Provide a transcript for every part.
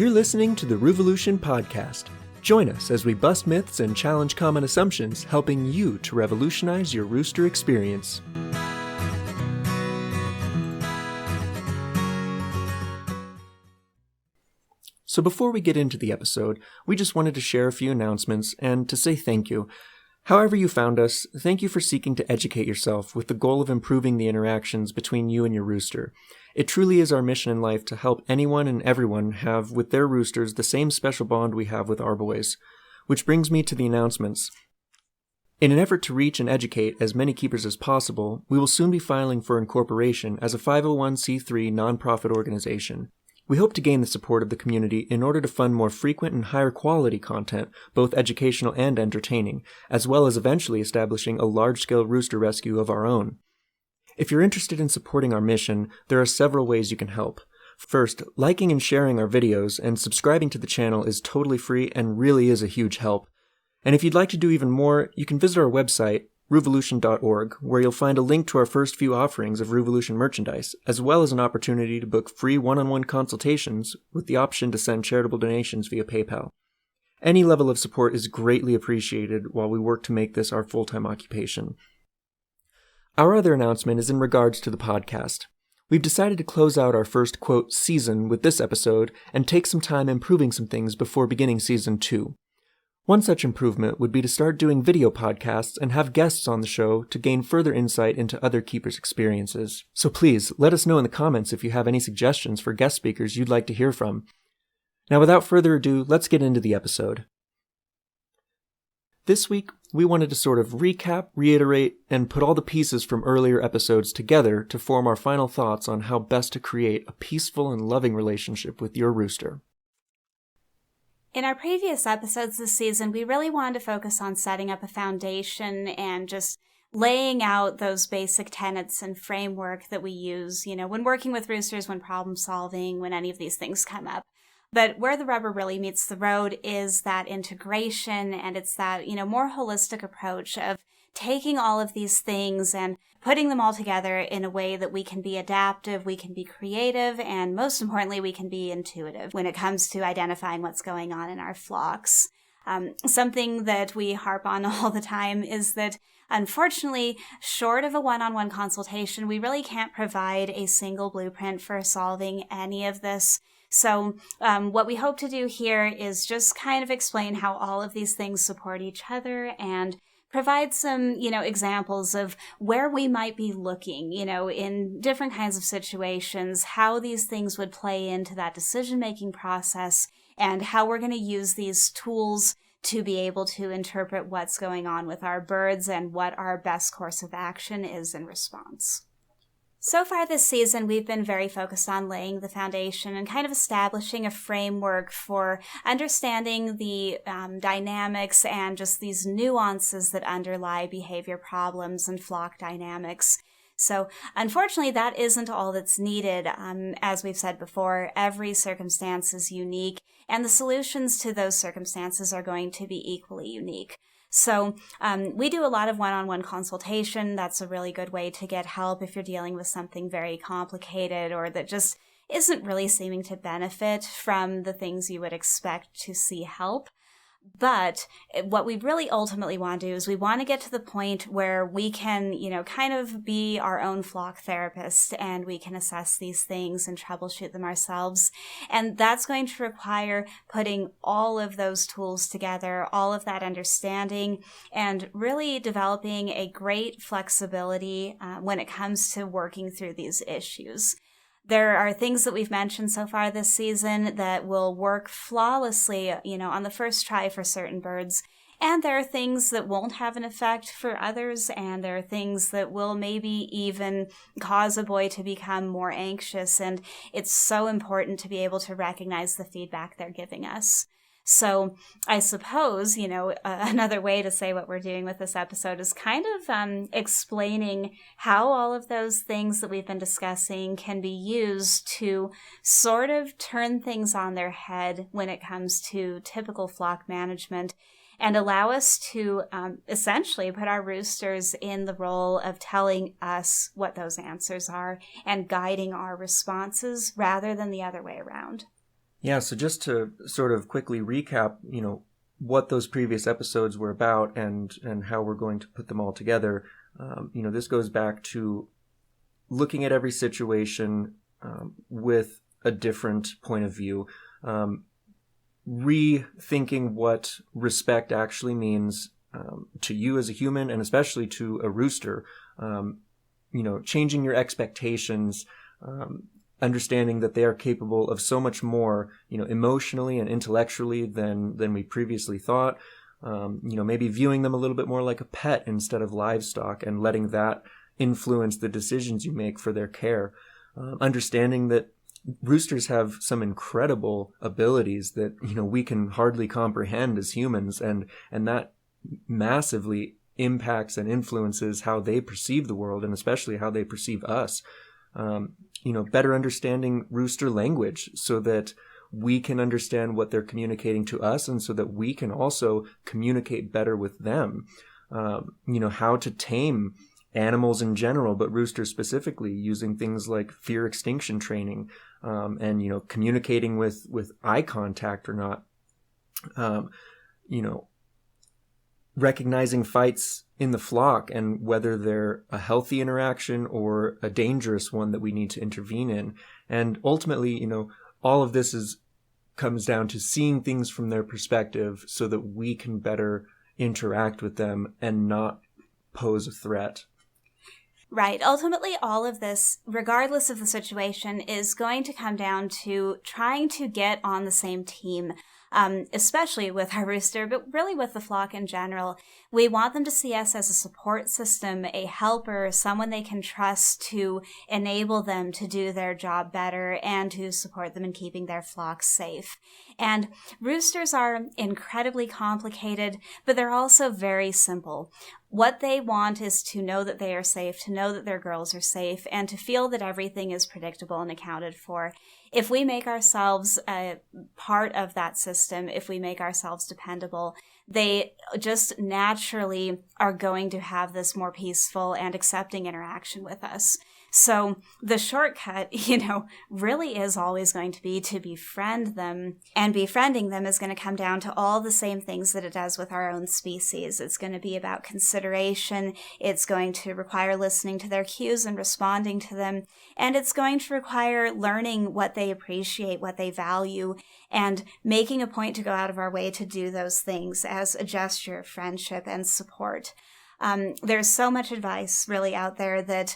You're listening to the Revolution Podcast. Join us as we bust myths and challenge common assumptions, helping you to revolutionize your rooster experience. So before we get into the episode, we just wanted to share a few announcements and to say thank you. However you found us, thank you for seeking to educate yourself with the goal of improving the interactions between you and your rooster. It truly is our mission in life to help anyone and everyone have with their roosters the same special bond we have with our boys. Which brings me to the announcements. In an effort to reach and educate as many keepers as possible, we will soon be filing for incorporation as a 501c3 nonprofit organization. We hope to gain the support of the community in order to fund more frequent and higher quality content, both educational and entertaining, as well as eventually establishing a large-scale rooster rescue of our own. If you're interested in supporting our mission, there are several ways you can help. First, liking and sharing our videos and subscribing to the channel is totally free and really is a huge help. And if you'd like to do even more, you can visit our website, roovolution.org, where you'll find a link to our first few offerings of Revolution merchandise, as well as an opportunity to book free one-on-one consultations with the option to send charitable donations via PayPal. Any level of support is greatly appreciated while we work to make this our full-time occupation. Our other announcement is in regards to the podcast. We've decided to close out our first, quote, season with this episode and take some time improving some things before beginning season 2. One such improvement would be to start doing video podcasts and have guests on the show to gain further insight into other keepers' experiences. So please, let us know in the comments if you have any suggestions for guest speakers you'd like to hear from. Now, without further ado, let's get into the episode. This week, we wanted to sort of recap, reiterate, and put all the pieces from earlier episodes together to form our final thoughts on how best to create a peaceful and loving relationship with your rooster. In our previous episodes this season, we really wanted to focus on setting up a foundation and just laying out those basic tenets and framework that we use, when working with roosters, when problem solving, when any of these things come up. But where the rubber really meets the road is that integration, and it's that, more holistic approach of taking all of these things and putting them all together in a way that we can be adaptive, we can be creative, and most importantly, we can be intuitive when it comes to identifying what's going on in our flocks. Something that we harp on all the time is that, unfortunately, short of a one-on-one consultation, we really can't provide a single blueprint for solving any of this. So what we hope to do here is just kind of explain how all of these things support each other and provide some, examples of where we might be looking, in different kinds of situations, how these things would play into that decision-making process, and how we're going to use these tools to be able to interpret what's going on with our birds and what our best course of action is in response. So far this season, we've been very focused on laying the foundation and kind of establishing a framework for understanding the dynamics and just these nuances that underlie behavior problems and flock dynamics. So unfortunately, that isn't all that's needed. As we've said before, every circumstance is unique, and the solutions to those circumstances are going to be equally unique. So we do a lot of one-on-one consultation. That's a really good way to get help if you're dealing with something very complicated or that just isn't really seeming to benefit from the things you would expect to see help. But what we really ultimately want to do is we want to get to the point where we can, kind of be our own flock therapist, and we can assess these things and troubleshoot them ourselves. And that's going to require putting all of those tools together, all of that understanding, and really developing a great flexibility when it comes to working through these issues. There are things that we've mentioned so far this season that will work flawlessly, on the first try for certain birds. And there are things that won't have an effect for others. And there are things that will maybe even cause a boy to become more anxious. And it's so important to be able to recognize the feedback they're giving us. So I suppose, another way to say what we're doing with this episode is kind of explaining how all of those things that we've been discussing can be used to sort of turn things on their head when it comes to typical flock management and allow us to essentially put our roosters in the role of telling us what those answers are and guiding our responses rather than the other way around. Yeah, so just to sort of quickly recap, what those previous episodes were about and how we're going to put them all together. This goes back to looking at every situation with a different point of view, rethinking what respect actually means to you as a human, and especially to a rooster. Changing your expectations, understanding that they are capable of so much more, emotionally and intellectually than we previously thought. Maybe viewing them a little bit more like a pet instead of livestock, and letting that influence the decisions you make for their care. Understanding that roosters have some incredible abilities that, we can hardly comprehend as humans, and that massively impacts and influences how they perceive the world, and especially how they perceive us. Better understanding rooster language so that we can understand what they're communicating to us, and so that we can also communicate better with them. How to tame animals in general, but roosters specifically, using things like fear extinction training, and, communicating with eye contact or not. Recognizing fights in the flock and whether they're a healthy interaction or a dangerous one that we need to intervene in. And ultimately, all of this comes down to seeing things from their perspective so that we can better interact with them and not pose a threat. Right. Ultimately, all of this, regardless of the situation, is going to come down to trying to get on the same team. Especially with our rooster, but really with the flock in general. We want them to see us as a support system, a helper, someone they can trust to enable them to do their job better and to support them in keeping their flock safe. And roosters are incredibly complicated, but they're also very simple. What they want is to know that they are safe, to know that their girls are safe, and to feel that everything is predictable and accounted for. If we make ourselves a part of that system, if we make ourselves dependable, they just naturally are going to have this more peaceful and accepting interaction with us. So the shortcut, really is always going to be to befriend them. And befriending them is going to come down to all the same things that it does with our own species. It's going to be about consideration. It's going to require listening to their cues and responding to them. And it's going to require learning what they appreciate, what they value, and making a point to go out of our way to do those things as a gesture of friendship and support. There's so much advice really out there that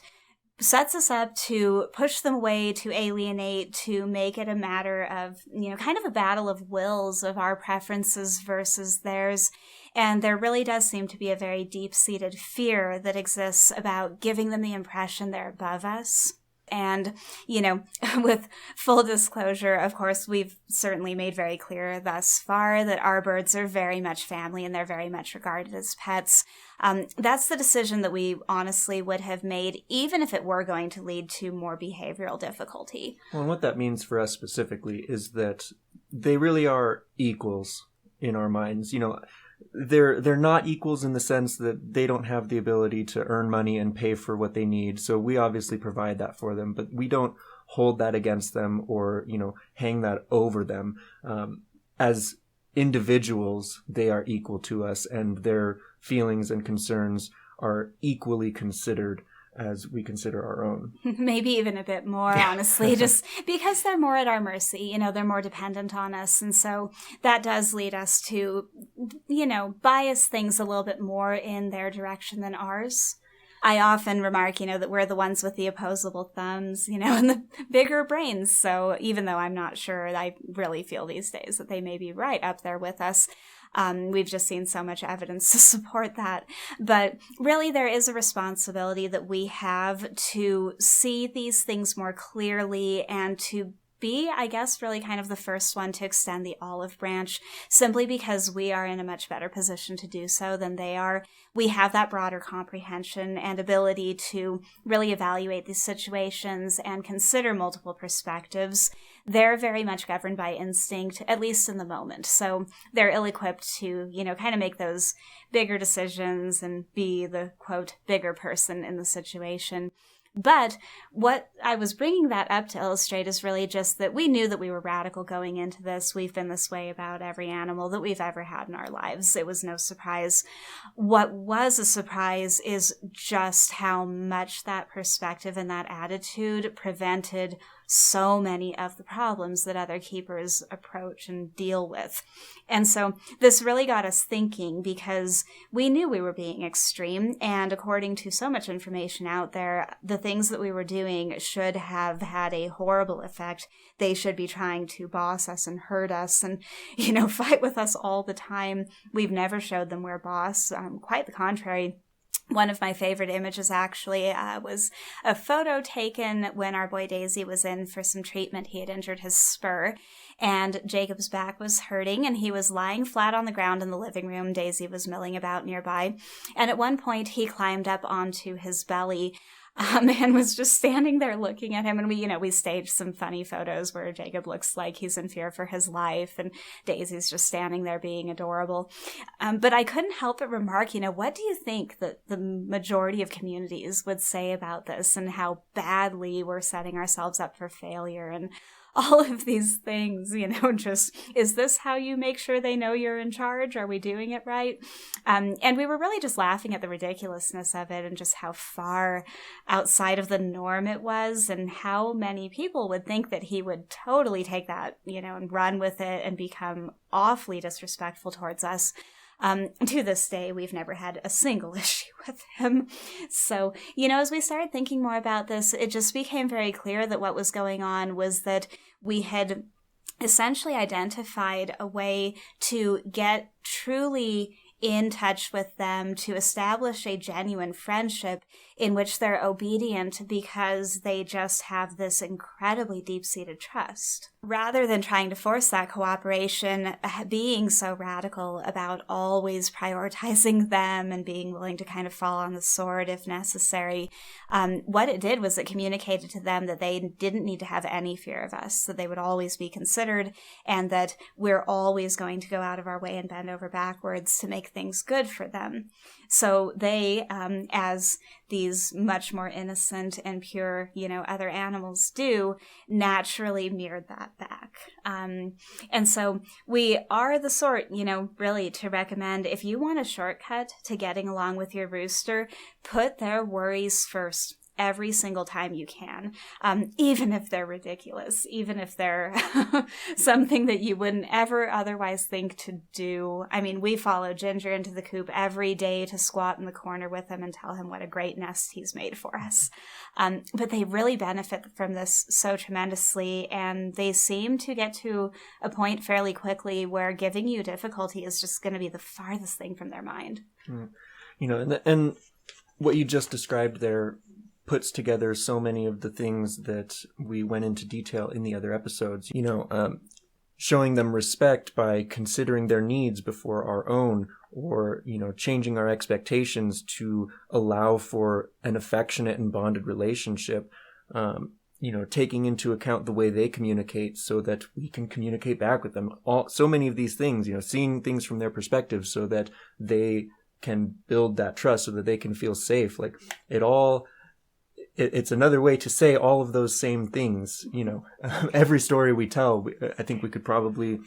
sets us up to push them away, to alienate, to make it a matter of, kind of a battle of wills, of our preferences versus theirs. And there really does seem to be a very deep-seated fear that exists about giving them the impression they're above us. And, with full disclosure, of course, we've certainly made very clear thus far that our birds are very much family and they're very much regarded as pets. That's the decision that we honestly would have made, even if it were going to lead to more behavioral difficulty. Well, and what that means for us specifically is that they really are equals in our minds. They're not equals in the sense that they don't have the ability to earn money and pay for what they need. So we obviously provide that for them, but we don't hold that against them or, hang that over them. As individuals, they are equal to us, and their feelings and concerns are equally considered as we consider our own. Maybe even a bit more, honestly, just because they're more at our mercy, they're more dependent on us. And so that does lead us to, bias things a little bit more in their direction than ours. I often remark, that we're the ones with the opposable thumbs, and the bigger brains. So even though I'm not sure, I really feel these days that they may be right up there with us. We've just seen so much evidence to support that. But really, there is a responsibility that we have to see these things more clearly and to be, I guess, really kind of the first one to extend the olive branch, simply because we are in a much better position to do so than they are. We have that broader comprehension and ability to really evaluate these situations and consider multiple perspectives. They're very much governed by instinct, at least in the moment. So they're ill-equipped to, kind of make those bigger decisions and be the, quote, bigger person in the situation. But what I was bringing that up to illustrate is really just that we knew that we were radical going into this. We've been this way about every animal that we've ever had in our lives. It was no surprise. What was a surprise is just how much that perspective and that attitude prevented so many of the problems that other keepers approach and deal with. And so this really got us thinking, because we knew we were being extreme, and according to so much information out there, the things that we were doing should have had a horrible effect. They should be trying to boss us and hurt us and, fight with us all the time. We've never showed them we're boss. Quite the contrary. One of my favorite images actually was a photo taken when our boy Daisy was in for some treatment. He had injured his spur, and Jacob's back was hurting, and he was lying flat on the ground in the living room. Daisy was milling about nearby, and at one point he climbed up onto his belly and was just standing there looking at him. And we staged some funny photos where Jacob looks like he's in fear for his life, and Daisy's just standing there being adorable. But I couldn't help but remark, what do you think that the majority of communities would say about this, and how badly we're setting ourselves up for failure, and all of these things, just, is this how you make sure they know you're in charge? Are we doing it right? And we were really just laughing at the ridiculousness of it, and just how far outside of the norm it was, and how many people would think that he would totally take that, and run with it and become awfully disrespectful towards us. To this day, we've never had a single issue with him. So, as we started thinking more about this, it just became very clear that what was going on was that we had essentially identified a way to get truly in touch with them, to establish a genuine friendship in which they're obedient because they just have this incredibly deep-seated trust. Rather than trying to force that cooperation, being so radical about always prioritizing them and being willing to kind of fall on the sword if necessary, what it did was it communicated to them that they didn't need to have any fear of us, that they would always be considered, and that we're always going to go out of our way and bend over backwards to make things good for them. So they, as these much more innocent and pure, other animals do, naturally mirrored that back. And so we are the sort, really to recommend, if you want a shortcut to getting along with your rooster, put their worries first. Every single time you can, even if they're ridiculous, even if they're something that you wouldn't ever otherwise think to do. I mean, we follow Ginger into the coop every day to squat in the corner with him and tell him what a great nest he's made for us. But they really benefit from this so tremendously, and they seem to get to a point fairly quickly where giving you difficulty is just going to be the farthest thing from their mind. And what you just described there puts together so many of the things that we went into detail in the other episodes. Showing them respect by considering their needs before our own, or, changing our expectations to allow for an affectionate and bonded relationship. Taking into account the way they communicate so that we can communicate back with them. So many of these things, seeing things from their perspective so that they can build that trust, so that they can feel safe. Like it's another way to say all of those same things. Every story we tell, I think we could probably,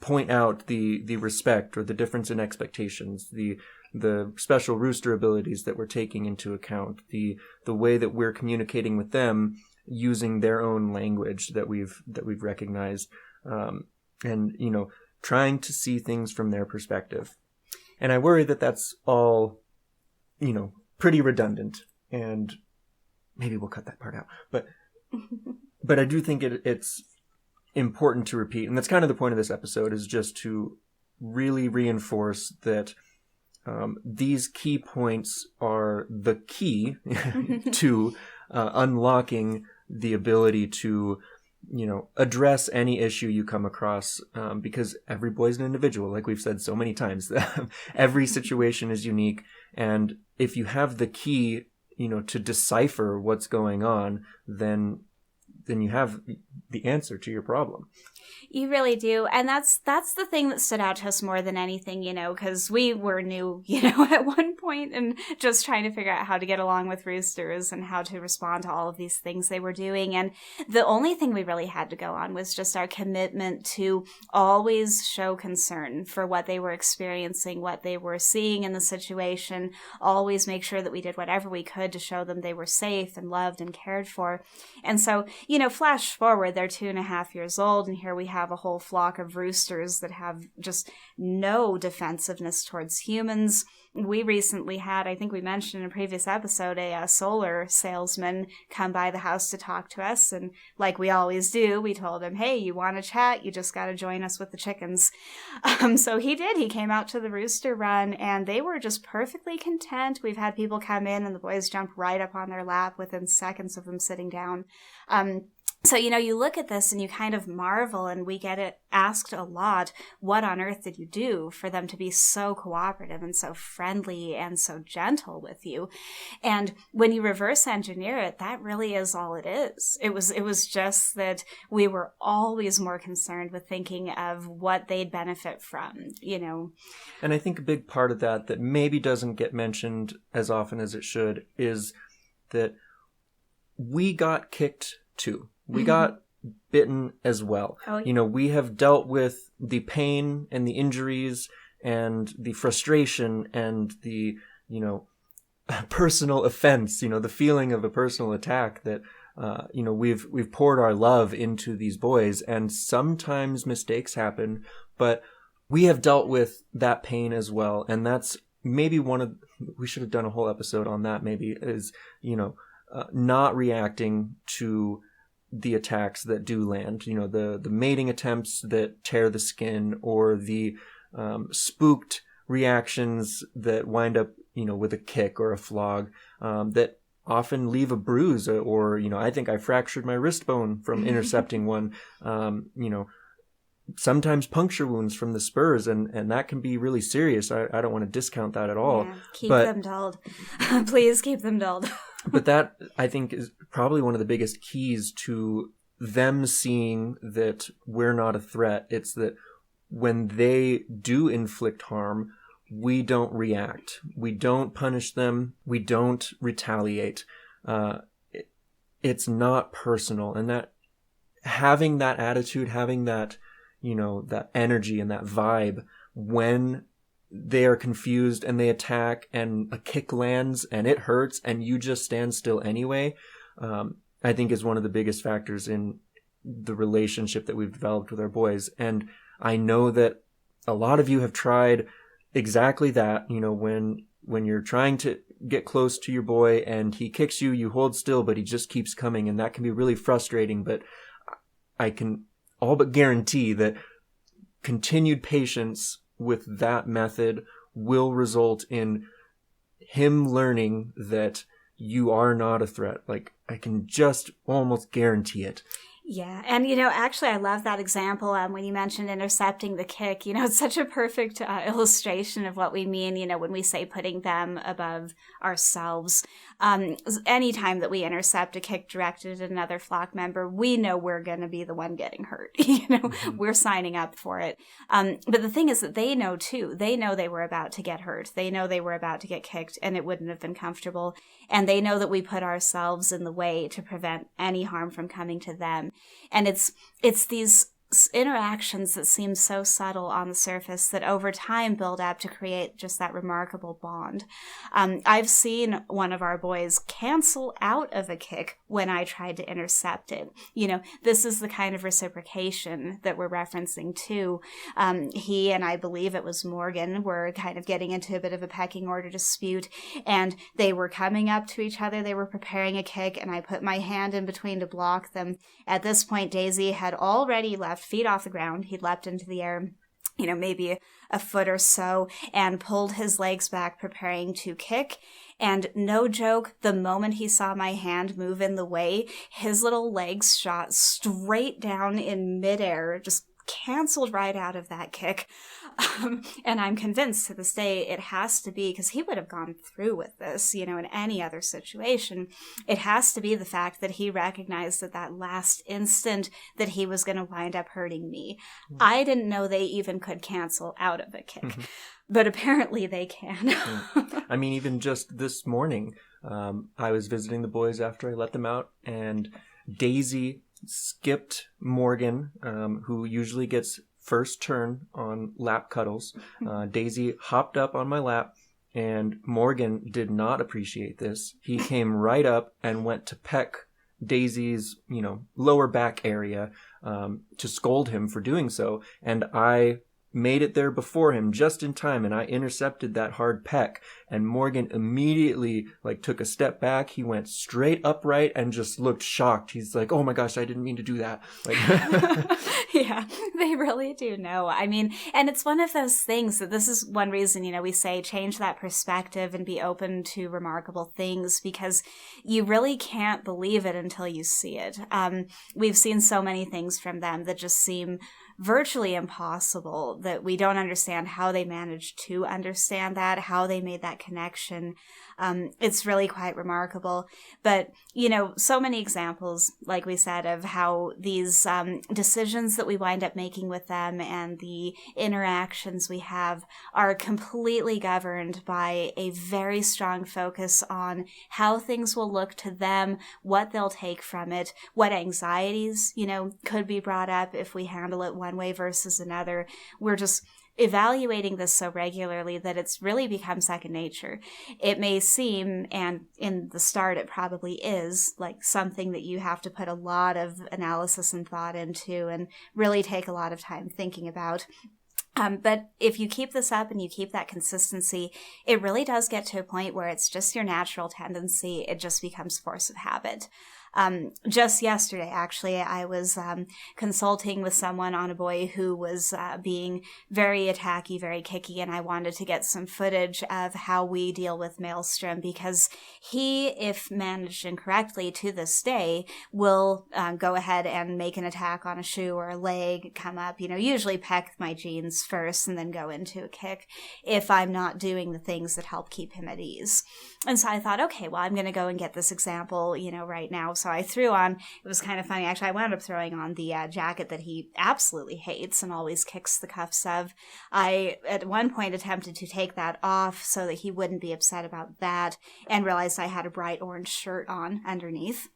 point out the respect or the difference in expectations, the special rooster abilities that we're taking into account, the way that we're communicating with them using their own language that we've recognized, and trying to see things from their perspective. And I worry that that's all, pretty redundant. And maybe we'll cut that part out. But I do think it's important to repeat. And that's kind of the point of this episode, is just to really reinforce that these key points are the key to unlocking the ability to, address any issue you come across, because every boy's an individual, like we've said so many times. Every situation is unique. And if you have the key, to decipher what's going on, then then you have the answer to your problem. You really do. And that's the thing that stood out to us more than anything, because we were new, at one point and just trying to figure out how to get along with roosters and how to respond to all of these things they were doing. And the only thing we really had to go on was just our commitment to always show concern for what they were experiencing, what they were seeing in the situation, always make sure that we did whatever we could to show them they were safe and loved and cared for. And so, flash forward, they're 2.5 years old, and here we have a whole flock of roosters that have just no defensiveness towards humans. We recently had, I think we mentioned in a previous episode, a solar salesman come by the house to talk to us. And like we always do, we told him, hey, you want to chat? You just got to join us with the chickens. So he did. He came out to the rooster run and they were just perfectly content. We've had people come in and the boys jump right up on their lap within seconds of them sitting down. So, you look at this and you kind of marvel, and we get it asked a lot, what on earth did you do for them to be so cooperative and so friendly and so gentle with you? And when you reverse engineer it, that really is all it is. It was just that we were always more concerned with thinking of what they'd benefit from, And I think a big part of that maybe doesn't get mentioned as often as it should is that we got kicked too. We got bitten as well. Oh, yeah. We have dealt with the pain and the injuries and the frustration and the, personal offense, the feeling of a personal attack that, we've poured our love into these boys, and sometimes mistakes happen, but we have dealt with that pain as well. And that's maybe we should have done a whole episode on that maybe is, not reacting to the attacks that do land, the mating attempts that tear the skin, or the spooked reactions that wind up, with a kick or a flog, that often leave a bruise, or, I think I fractured my wrist bone from intercepting one, sometimes puncture wounds from the spurs, and that can be really serious. I don't want to discount that at all. Yeah, keep them dulled. Please keep them dulled. But that, I think, is probably one of the biggest keys to them seeing that we're not a threat. It's that when they do inflict harm, we don't react. We don't punish them. We don't retaliate. It's not personal. And that having that attitude, having that, that energy and that vibe when they are confused and they attack and a kick lands and it hurts and you just stand still anyway, I think is one of the biggest factors in the relationship that we've developed with our boys. And I know that a lot of you have tried exactly that, when you're trying to get close to your boy and he kicks you, you hold still, but he just keeps coming, and that can be really frustrating. But I can all but guarantee that continued patience with that method will result in him learning that you are not a threat. Like, I can just almost guarantee it. Yeah. And, actually, I love that example when you mentioned intercepting the kick. It's such a perfect illustration of what we mean, when we say putting them above ourselves. Anytime that we intercept a kick directed at another flock member, we know we're going to be the one getting hurt. We're signing up for it. But the thing is that they know, too. They know they were about to get hurt. They know they were about to get kicked, and it wouldn't have been comfortable. And they know that we put ourselves in the way to prevent any harm from coming to them. And it's these interactions that seem so subtle on the surface that over time build up to create just that remarkable bond. I've seen one of our boys cancel out of a kick when I tried to intercept it. This is the kind of reciprocation that we're referencing too. He and I believe it was Morgan were kind of getting into a bit of a pecking order dispute, and they were coming up to each other. They were preparing a kick, and I put my hand in between to block them. At this point, Daisy had already left feet off the ground. He'd leapt into the air, maybe a foot or so, and pulled his legs back, preparing to kick. And no joke, the moment he saw my hand move in the way, his little legs shot straight down in midair, just canceled right out of that kick. And I'm convinced to this day it has to be, because he would have gone through with this, in any other situation. It has to be the fact that he recognized at that last instant that he was going to wind up hurting me. Mm-hmm. I didn't know they even could cancel out of a kick, mm-hmm. but apparently they can. I mean, even just this morning, I was visiting the boys after I let them out, and Daisy skipped Morgan, who usually gets first turn on lap cuddles. Daisy hopped up on my lap, and Morgan did not appreciate this. He came right up and went to peck Daisy's, lower back area, to scold him for doing so. And I made it there before him just in time, and I intercepted that hard peck, and Morgan immediately took a step back. He went straight upright and just looked shocked. He's like, "Oh my gosh, I didn't mean to do that." Yeah, they really do know. I mean, and it's one of those things that this is one reason, we say change that perspective and be open to remarkable things, because you really can't believe it until you see it. We've seen so many things from them that just seem virtually impossible, that we don't understand how they managed to understand that, how they made that connection. It's really quite remarkable. But, so many examples, like we said, of how these decisions that we wind up making with them and the interactions we have are completely governed by a very strong focus on how things will look to them, what they'll take from it, what anxieties, could be brought up if we handle it one way versus another. We're just evaluating this so regularly that it's really become second nature. It may seem, and in the start it probably is, like something that you have to put a lot of analysis and thought into and really take a lot of time thinking about. But if you keep this up and you keep that consistency, it really does get to a point where it's just your natural tendency. It just becomes force of habit. Just yesterday, actually, I was consulting with someone on a boy who was being very attacky, very kicky, and I wanted to get some footage of how we deal with Maelstrom, because he, if managed incorrectly to this day, will go ahead and make an attack on a shoe or a leg, come up, usually peck my jeans first and then go into a kick if I'm not doing the things that help keep him at ease. And so I thought, okay, well, I'm going to go and get this example, right now. So I threw on, it was kind of funny, actually, I wound up throwing on the jacket that he absolutely hates and always kicks the cuffs of. I, at one point, attempted to take that off so that he wouldn't be upset about that, and realized I had a bright orange shirt on underneath.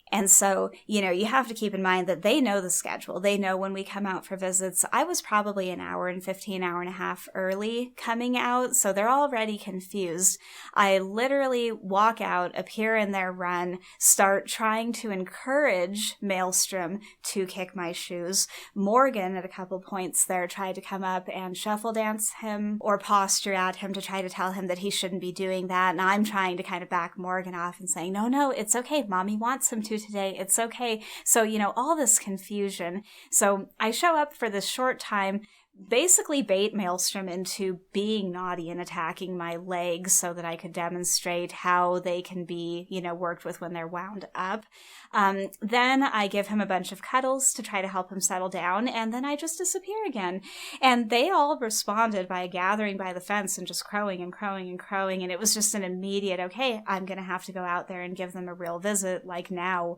And so, you have to keep in mind that they know the schedule. They know when we come out for visits. I was probably an hour and 15, hour and a half early coming out, so they're already confused. I literally walk out, appear in their run, start trying to encourage Maelstrom to kick my shoes. Morgan, at a couple points there, tried to come up and shuffle dance him or posture at him to try to tell him that he shouldn't be doing that. And I'm trying to kind of back Morgan off and saying, no, it's okay. Mommy wants him to today. It's okay. So, all this confusion. So I show up for this short time, basically bait Maelstrom into being naughty and attacking my legs so that I could demonstrate how they can be, worked with when they're wound up. Then I give him a bunch of cuddles to try to help him settle down, and then I just disappear again. And they all responded by gathering by the fence and just crowing and crowing and crowing, and it was just an immediate, okay, I'm going to have to go out there and give them a real visit, like now,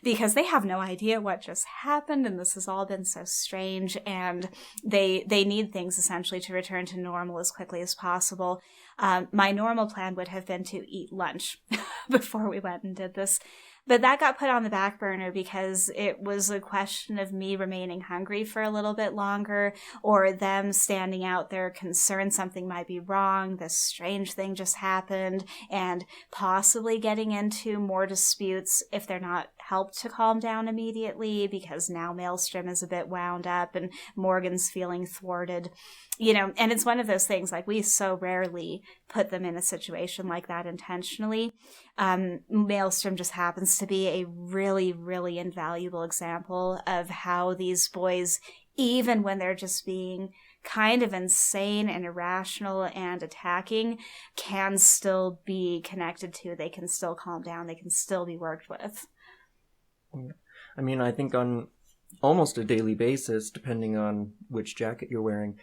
because they have no idea what just happened, and this has all been so strange, and they need things essentially to return to normal as quickly as possible. My normal plan would have been to eat lunch before we went and did this. But that got put on the back burner because it was a question of me remaining hungry for a little bit longer, or them standing out there concerned something might be wrong, this strange thing just happened, and possibly getting into more disputes if they're not helped to calm down immediately, because now Maelstrom is a bit wound up and Morgan's feeling thwarted. And it's one of those things, like, we so rarely put them in a situation like that intentionally. Maelstrom just happens to be a really, really invaluable example of how these boys, even when they're just being kind of insane and irrational and attacking, can still be connected to, they can still calm down, they can still be worked with. I mean, I think on almost a daily basis, depending on which jacket you're wearing.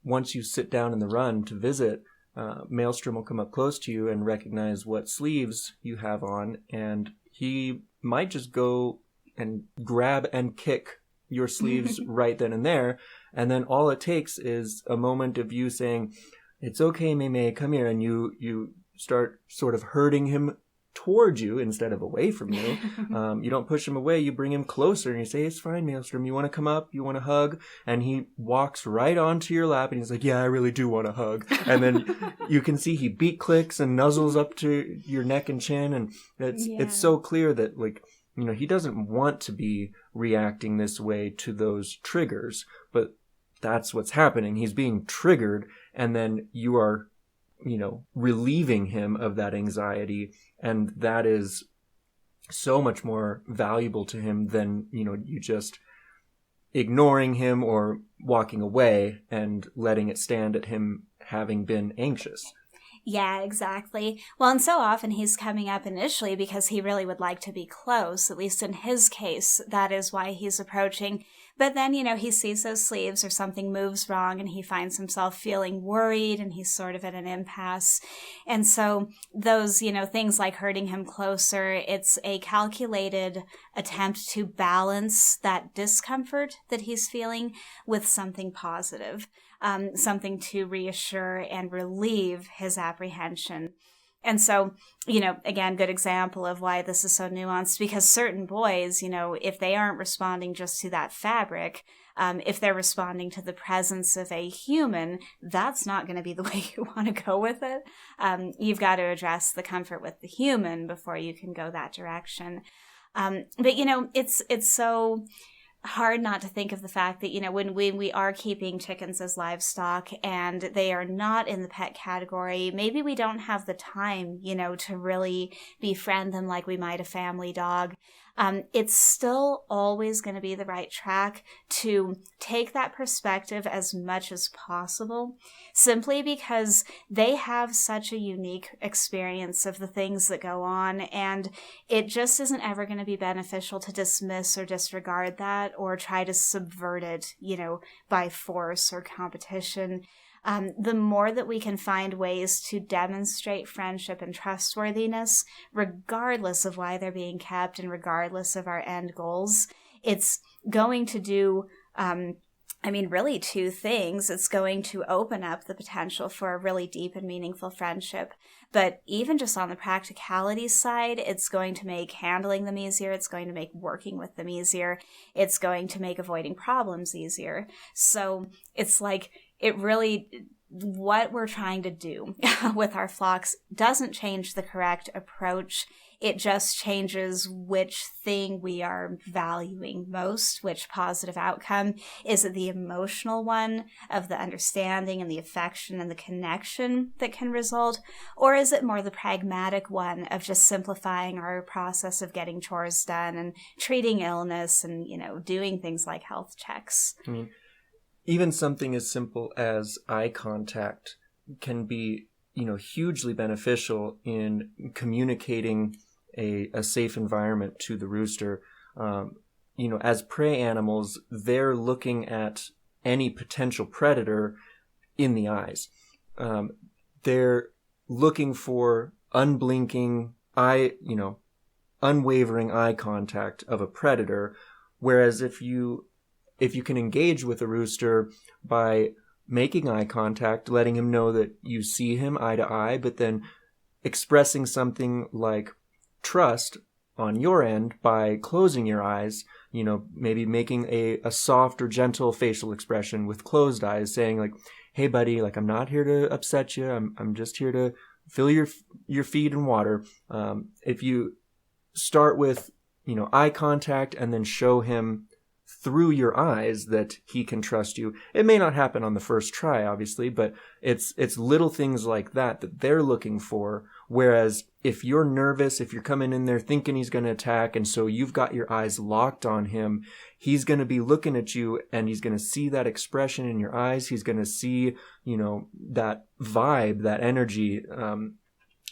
Once you sit down in the run to visit, Maelstrom will come up close to you and recognize what sleeves you have on, and he might just go and grab and kick your sleeves right then and there. And then all it takes is a moment of you saying, "It's okay, Mei, come here." And you start sort of herding him towards you instead of away from you. You don't push him away. You bring him closer and you say, "It's fine, Maelstrom. You want to come up? You want to hug?" And he walks right onto your lap and he's like, "Yeah, I really do want a hug." And then you can see he beak clicks and nuzzles up to your neck and chin. And it's so clear that, like, you know, he doesn't want to be reacting this way to those triggers, but that's what's happening. He's being triggered, and then you are, you know, relieving him of that anxiety, and that is so much more valuable to him than, you know, you just ignoring him or walking away and letting it stand at him having been anxious. Yeah, exactly. Well, and so often he's coming up initially because he really would like to be close. At least in his case, that is why he's approaching. But then, you know, he sees those sleeves or something moves wrong and he finds himself feeling worried and he's sort of at an impasse. And so those, you know, things like herding him closer, it's a calculated attempt to balance that discomfort that he's feeling with something positive. Something to reassure and relieve his apprehension. And so, you know, again, good example of why this is so nuanced, because certain boys, you know, if they aren't responding just to that fabric, if they're responding to the presence of a human, that's not going to be the way you want to go with it. You've got to address the comfort with the human before you can go that direction. But, you know, it's so hard not to think of the fact that, you know, when we are keeping chickens as livestock and they are not in the pet category, maybe we don't have the time, you know, to really befriend them like we might a family dog. It's still always going to be the right track to take that perspective as much as possible, simply because they have such a unique experience of the things that go on, and it just isn't ever going to be beneficial to dismiss or disregard that or try to subvert it, you know, by force or competition. The more that we can find ways to demonstrate friendship and trustworthiness, regardless of why they're being kept and regardless of our end goals, it's going to do, really two things. It's going to open up the potential for a really deep and meaningful friendship. But even just on the practicality side, it's going to make handling them easier. It's going to make working with them easier. It's going to make avoiding problems easier. So it's like, it really, what we're trying to do with our flocks doesn't change the correct approach. It just changes which thing we are valuing most, which positive outcome. Is it the emotional one of the understanding and the affection and the connection that can result? Or is it more the pragmatic one of just simplifying our process of getting chores done and treating illness and, you know, doing things like health checks? I mean, even something as simple as eye contact can be, you know, hugely beneficial in communicating a safe environment to the rooster. You know, as prey animals, they're looking at any potential predator in the eyes. They're looking for unblinking unwavering eye contact of a predator. Whereas if you can engage with a rooster by making eye contact, letting him know that you see him eye to eye, but then expressing something like trust on your end by closing your eyes, you know, maybe making a soft or gentle facial expression with closed eyes, saying like, "Hey buddy, like, I'm not here to upset you. I'm just here to fill your feed and water." If you start with, you know, eye contact and then show him through your eyes that he can trust you. It may not happen on the first try, obviously, but it's little things like that they're looking for. Whereas if you're nervous, if you're coming in there thinking he's going to attack, and so you've got your eyes locked on him, he's going to be looking at you and he's going to see that expression in your eyes. He's going to see, you know, that vibe, that energy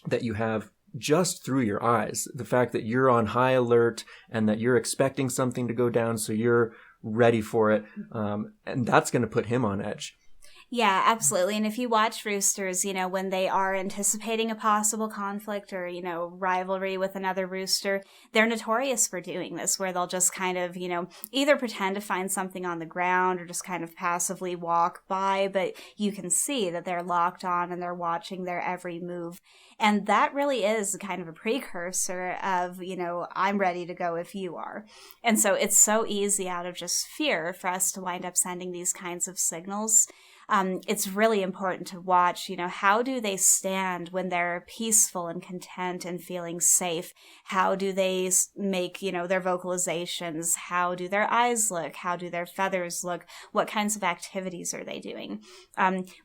that you have just through your eyes. The fact that you're on high alert and that you're expecting something to go down, so you're ready for it. And that's going to put him on edge. Yeah, absolutely. And if you watch roosters, when they are anticipating a possible conflict or, rivalry with another rooster, they're notorious for doing this, where they'll just kind of, either pretend to find something on the ground or just kind of passively walk by. But you can see that they're locked on and they're watching their every move. And that really is kind of a precursor of, I'm ready to go if you are. And so it's so easy out of just fear for us to wind up sending these kinds of signals. It's really important to watch, how do they stand when they're peaceful and content and feeling safe? How do they make, their vocalizations? How do their eyes look? How do their feathers look? What kinds of activities are they doing?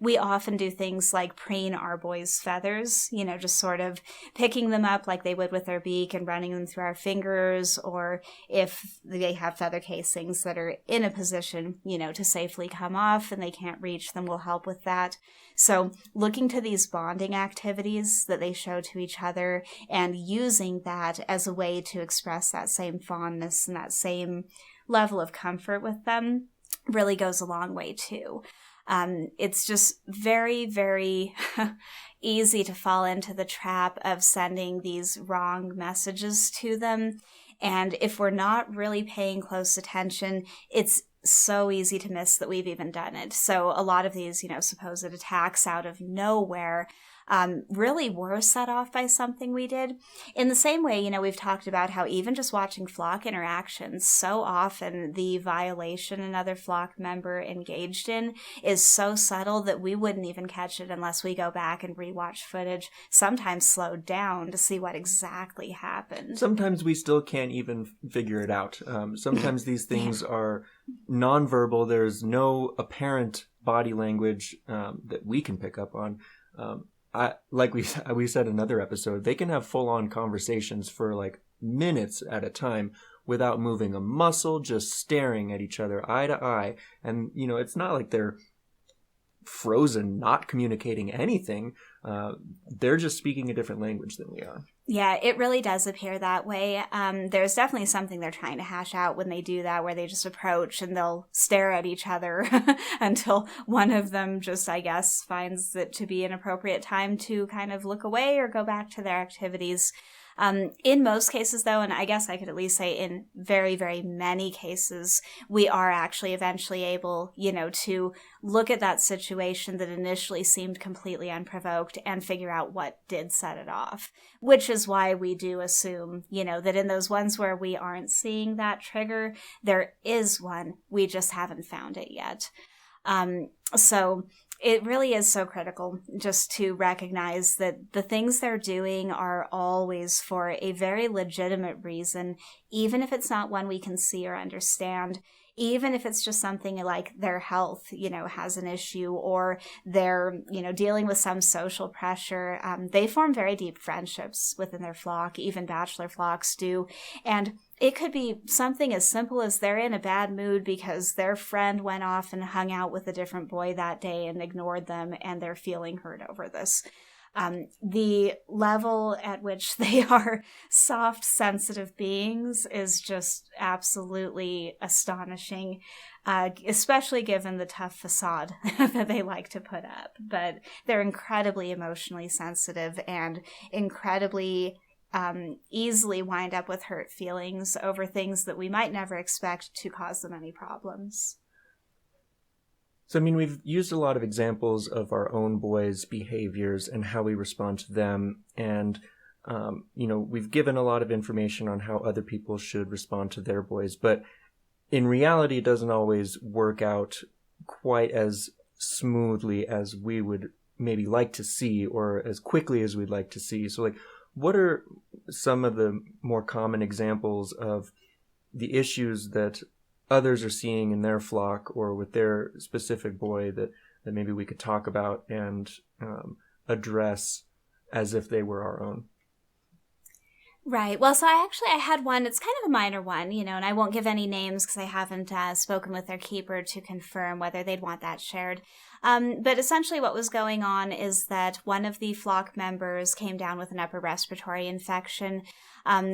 We often do things like preen our boys' feathers, just sort of picking them up like they would with their beak and running them through our fingers, or if they have feather casings that are in a position, to safely come off and they can't reach them, will help with that. So looking to these bonding activities that they show to each other and using that as a way to express that same fondness and that same level of comfort with them really goes a long way too. It's just very, very easy to fall into the trap of sending these wrong messages to them. And if we're not really paying close attention, it's so easy to miss that we've even done it. So a lot of these, supposed attacks out of nowhere really were set off by something we did. In the same way, we've talked about how even just watching flock interactions, so often the violation another flock member engaged in is so subtle that we wouldn't even catch it unless we go back and rewatch footage, sometimes slowed down to see what exactly happened. Sometimes we still can't even figure it out. Sometimes these things are nonverbal. There's no apparent body language that we can pick up on. Like we said in another episode, they can have full-on conversations for like minutes at a time without moving a muscle, just staring at each other eye to eye. And, it's not like they're frozen, not communicating anything. They're just speaking a different language than we are. Yeah, it really does appear that way. There's definitely something they're trying to hash out when they do that, where they just approach and they'll stare at each other until one of them just, I guess, finds it to be an appropriate time to kind of look away or go back to their activities. In most cases, though, and I guess I could at least say in very, very many cases, we are actually eventually able, to look at that situation that initially seemed completely unprovoked and figure out what did set it off, which is why we do assume, that in those ones where we aren't seeing that trigger, there is one. We just haven't found it yet. So it really is so critical just to recognize that the things they're doing are always for a very legitimate reason, even if it's not one we can see or understand, even if it's just something like their health, has an issue, or they're, dealing with some social pressure. They form very deep friendships within their flock, even bachelor flocks do. And it could be something as simple as they're in a bad mood because their friend went off and hung out with a different boy that day and ignored them, and they're feeling hurt over this. The level at which they are soft, sensitive beings is just absolutely astonishing, especially given the tough facade that they like to put up. But they're incredibly emotionally sensitive and incredibly easily wind up with hurt feelings over things that we might never expect to cause them any problems. So, we've used a lot of examples of our own boys' behaviors and how we respond to them. And, we've given a lot of information on how other people should respond to their boys. But in reality, it doesn't always work out quite as smoothly as we would maybe like to see, or as quickly as we'd like to see. So, what are some of the more common examples of the issues that others are seeing in their flock or with their specific boy that maybe we could talk about and address as if they were our own? Right. Well, so I had one, it's kind of a minor one, and I won't give any names because I haven't spoken with their keeper to confirm whether they'd want that shared. But essentially what was going on is that one of the flock members came down with an upper respiratory infection.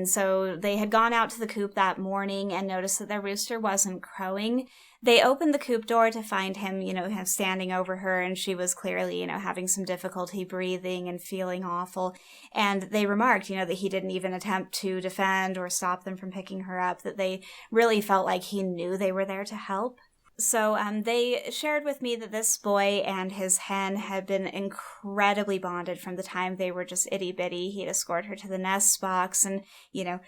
So they had gone out to the coop that morning and noticed that their rooster wasn't crowing. They opened the coop door to find him, kind of standing over her, and she was clearly, having some difficulty breathing and feeling awful. And they remarked, that he didn't even attempt to defend or stop them from picking her up, that they really felt like he knew they were there to help. So they shared with me that this boy and his hen had been incredibly bonded from the time they were just itty-bitty. He'd escort her to the nest box and,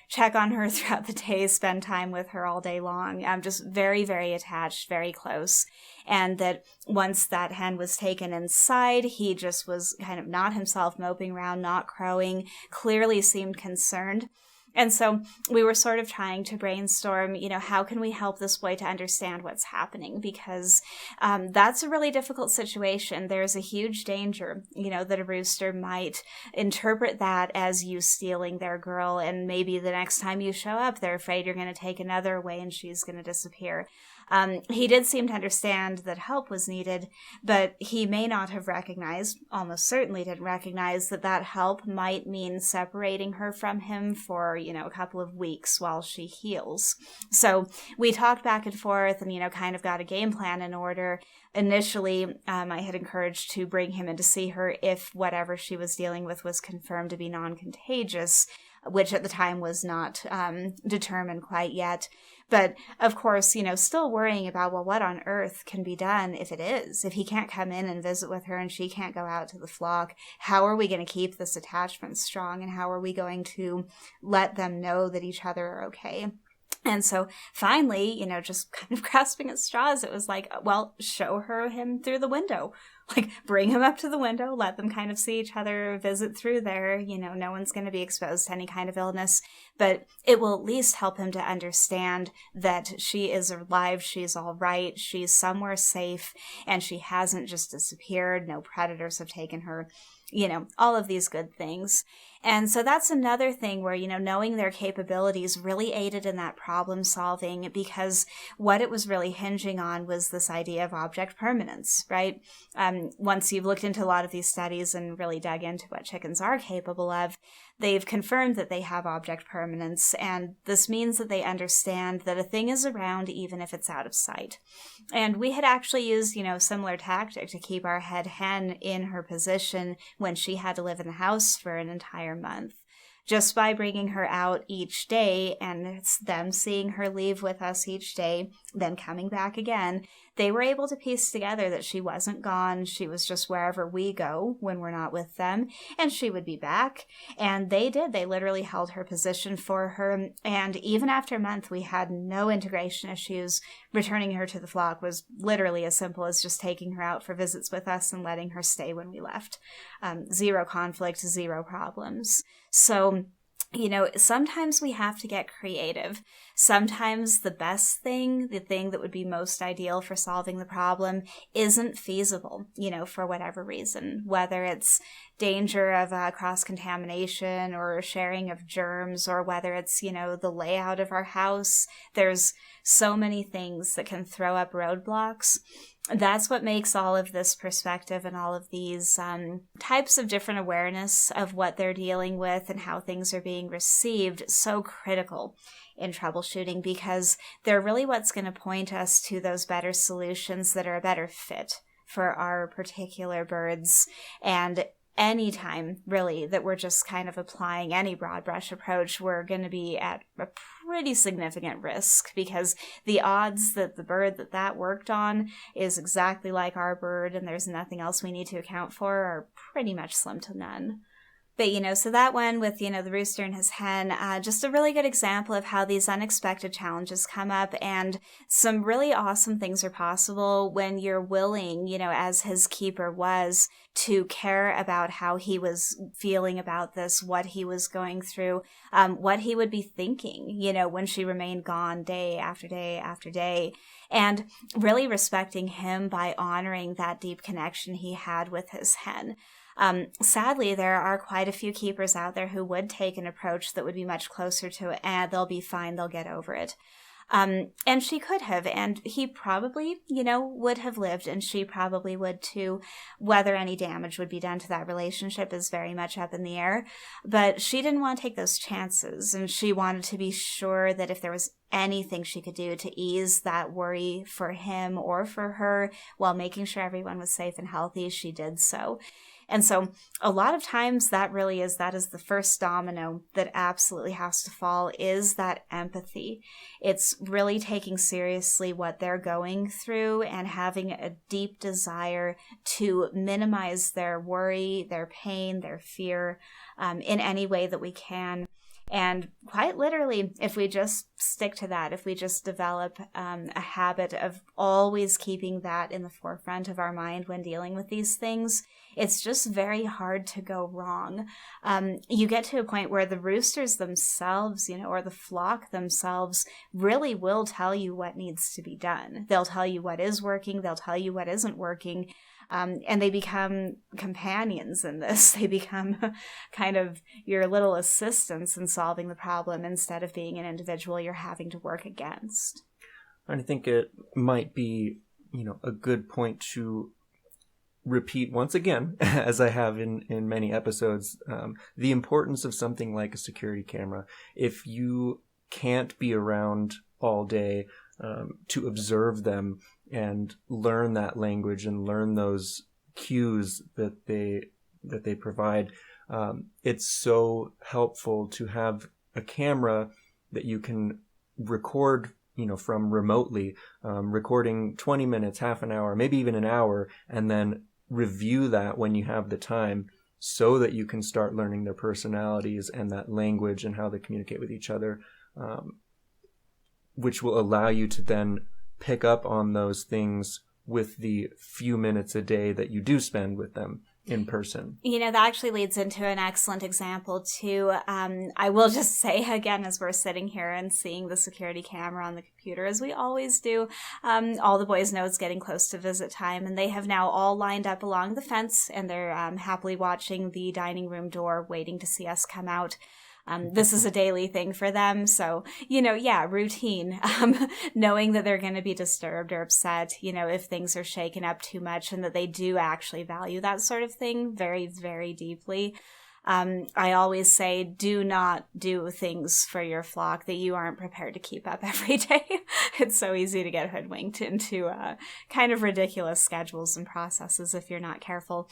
check on her throughout the day, spend time with her all day long. Just very, very attached, very close. And that once that hen was taken inside, he just was kind of not himself, moping around, not crowing, clearly seemed concerned. And so we were sort of trying to brainstorm, how can we help this boy to understand what's happening? Because that's a really difficult situation. There's a huge danger, that a rooster might interpret that as you stealing their girl. And maybe the next time you show up, they're afraid you're going to take another away and she's going to disappear. He did seem to understand that help was needed, but he may not have recognized, almost certainly didn't recognize, that help might mean separating her from him for, a couple of weeks while she heals. So we talked back and forth and, kind of got a game plan in order. Initially, I had encouraged to bring him in to see her if whatever she was dealing with was confirmed to be non-contagious, which at the time was not determined quite yet. But of course, still worrying about, well, what on earth can be done if it is? If he can't come in and visit with her and she can't go out to the flock, how are we going to keep this attachment strong? And how are we going to let them know that each other are okay? And so finally, just kind of grasping at straws, it was like, well, show him through the window. Like, bring him up to the window, let them kind of see each other, visit through there. No one's going to be exposed to any kind of illness, but it will at least help him to understand that she is alive, she's all right, she's somewhere safe, and she hasn't just disappeared. No predators have taken her. All of these good things. And so that's another thing where, knowing their capabilities really aided in that problem solving, because what it was really hinging on was this idea of object permanence, right? Once you've looked into a lot of these studies and really dug into what chickens are capable of, they've confirmed that they have object permanence, and this means that they understand that a thing is around even if it's out of sight. And we had actually used, similar tactic to keep our head hen in her position when she had to live in the house for an entire month. Just by bringing her out each day and it's them seeing her leave with us each day, then coming back again, they were able to piece together that she wasn't gone. She was just wherever we go when we're not with them, and she would be back. And they did. They literally held her position for her. And even after a month, we had no integration issues. Returning her to the flock was literally as simple as just taking her out for visits with us and letting her stay when we left. Zero conflict, zero problems. So, sometimes we have to get creative. Sometimes the best thing, the thing that would be most ideal for solving the problem, isn't feasible, for whatever reason, whether it's danger of cross-contamination or sharing of germs, or whether it's, the layout of our house. There's so many things that can throw up roadblocks. That's what makes all of this perspective and all of these types of different awareness of what they're dealing with and how things are being received so critical in troubleshooting, because they're really what's going to point us to those better solutions that are a better fit for our particular birds. And anytime, really, that we're just kind of applying any broad brush approach, we're going to be at a pretty significant risk, because the odds that the bird that worked on is exactly like our bird and there's nothing else we need to account for are pretty much slim to none. But, so that one with, the rooster and his hen, just a really good example of how these unexpected challenges come up, and some really awesome things are possible when you're willing, as his keeper was, to care about how he was feeling about this, what he was going through, what he would be thinking, when she remained gone day after day after day, and really respecting him by honoring that deep connection he had with his hen. Sadly, there are quite a few keepers out there who would take an approach that would be much closer to, they'll be fine, they'll get over it. And she could have, and he probably, would have lived, and she probably would too. Whether any damage would be done to that relationship is very much up in the air. But she didn't want to take those chances, and she wanted to be sure that if there was anything she could do to ease that worry for him or for her while making sure everyone was safe and healthy, she did so. And so a lot of times that is the first domino that absolutely has to fall, is that empathy. It's really taking seriously what they're going through and having a deep desire to minimize their worry, their pain, their fear in any way that we can. And quite literally, if we just stick to that, if we just develop a habit of always keeping that in the forefront of our mind when dealing with these things, it's just very hard to go wrong. You get to a point where the roosters themselves, or the flock themselves, really will tell you what needs to be done. They'll tell you what is working. They'll tell you what isn't working. And they become companions in this. They become kind of your little assistants in solving the problem instead of being an individual you're having to work against. I think it might be, a good point to repeat once again, as I have in many episodes, the importance of something like a security camera. If you can't be around all day to observe them and learn that language and learn those cues that they provide, it's so helpful to have a camera that you can record from remotely, recording 20 minutes, half an hour, maybe even an hour, and then review that when you have the time, so that you can start learning their personalities and that language and how they communicate with each other, which will allow you to then pick up on those things with the few minutes a day that you do spend with them in person. That actually leads into an excellent example too. I will just say again, as we're sitting here and seeing the security camera on the computer, as we always do, all the boys know it's getting close to visit time, and they have now all lined up along the fence, and they're happily watching the dining room door, waiting to see us come out. This is a daily thing for them. So, routine, knowing that they're going to be disturbed or upset, if things are shaken up too much, and that they do actually value that sort of thing very, very deeply. I always say, do not do things for your flock that you aren't prepared to keep up every day. It's so easy to get hoodwinked into kind of ridiculous schedules and processes if you're not careful.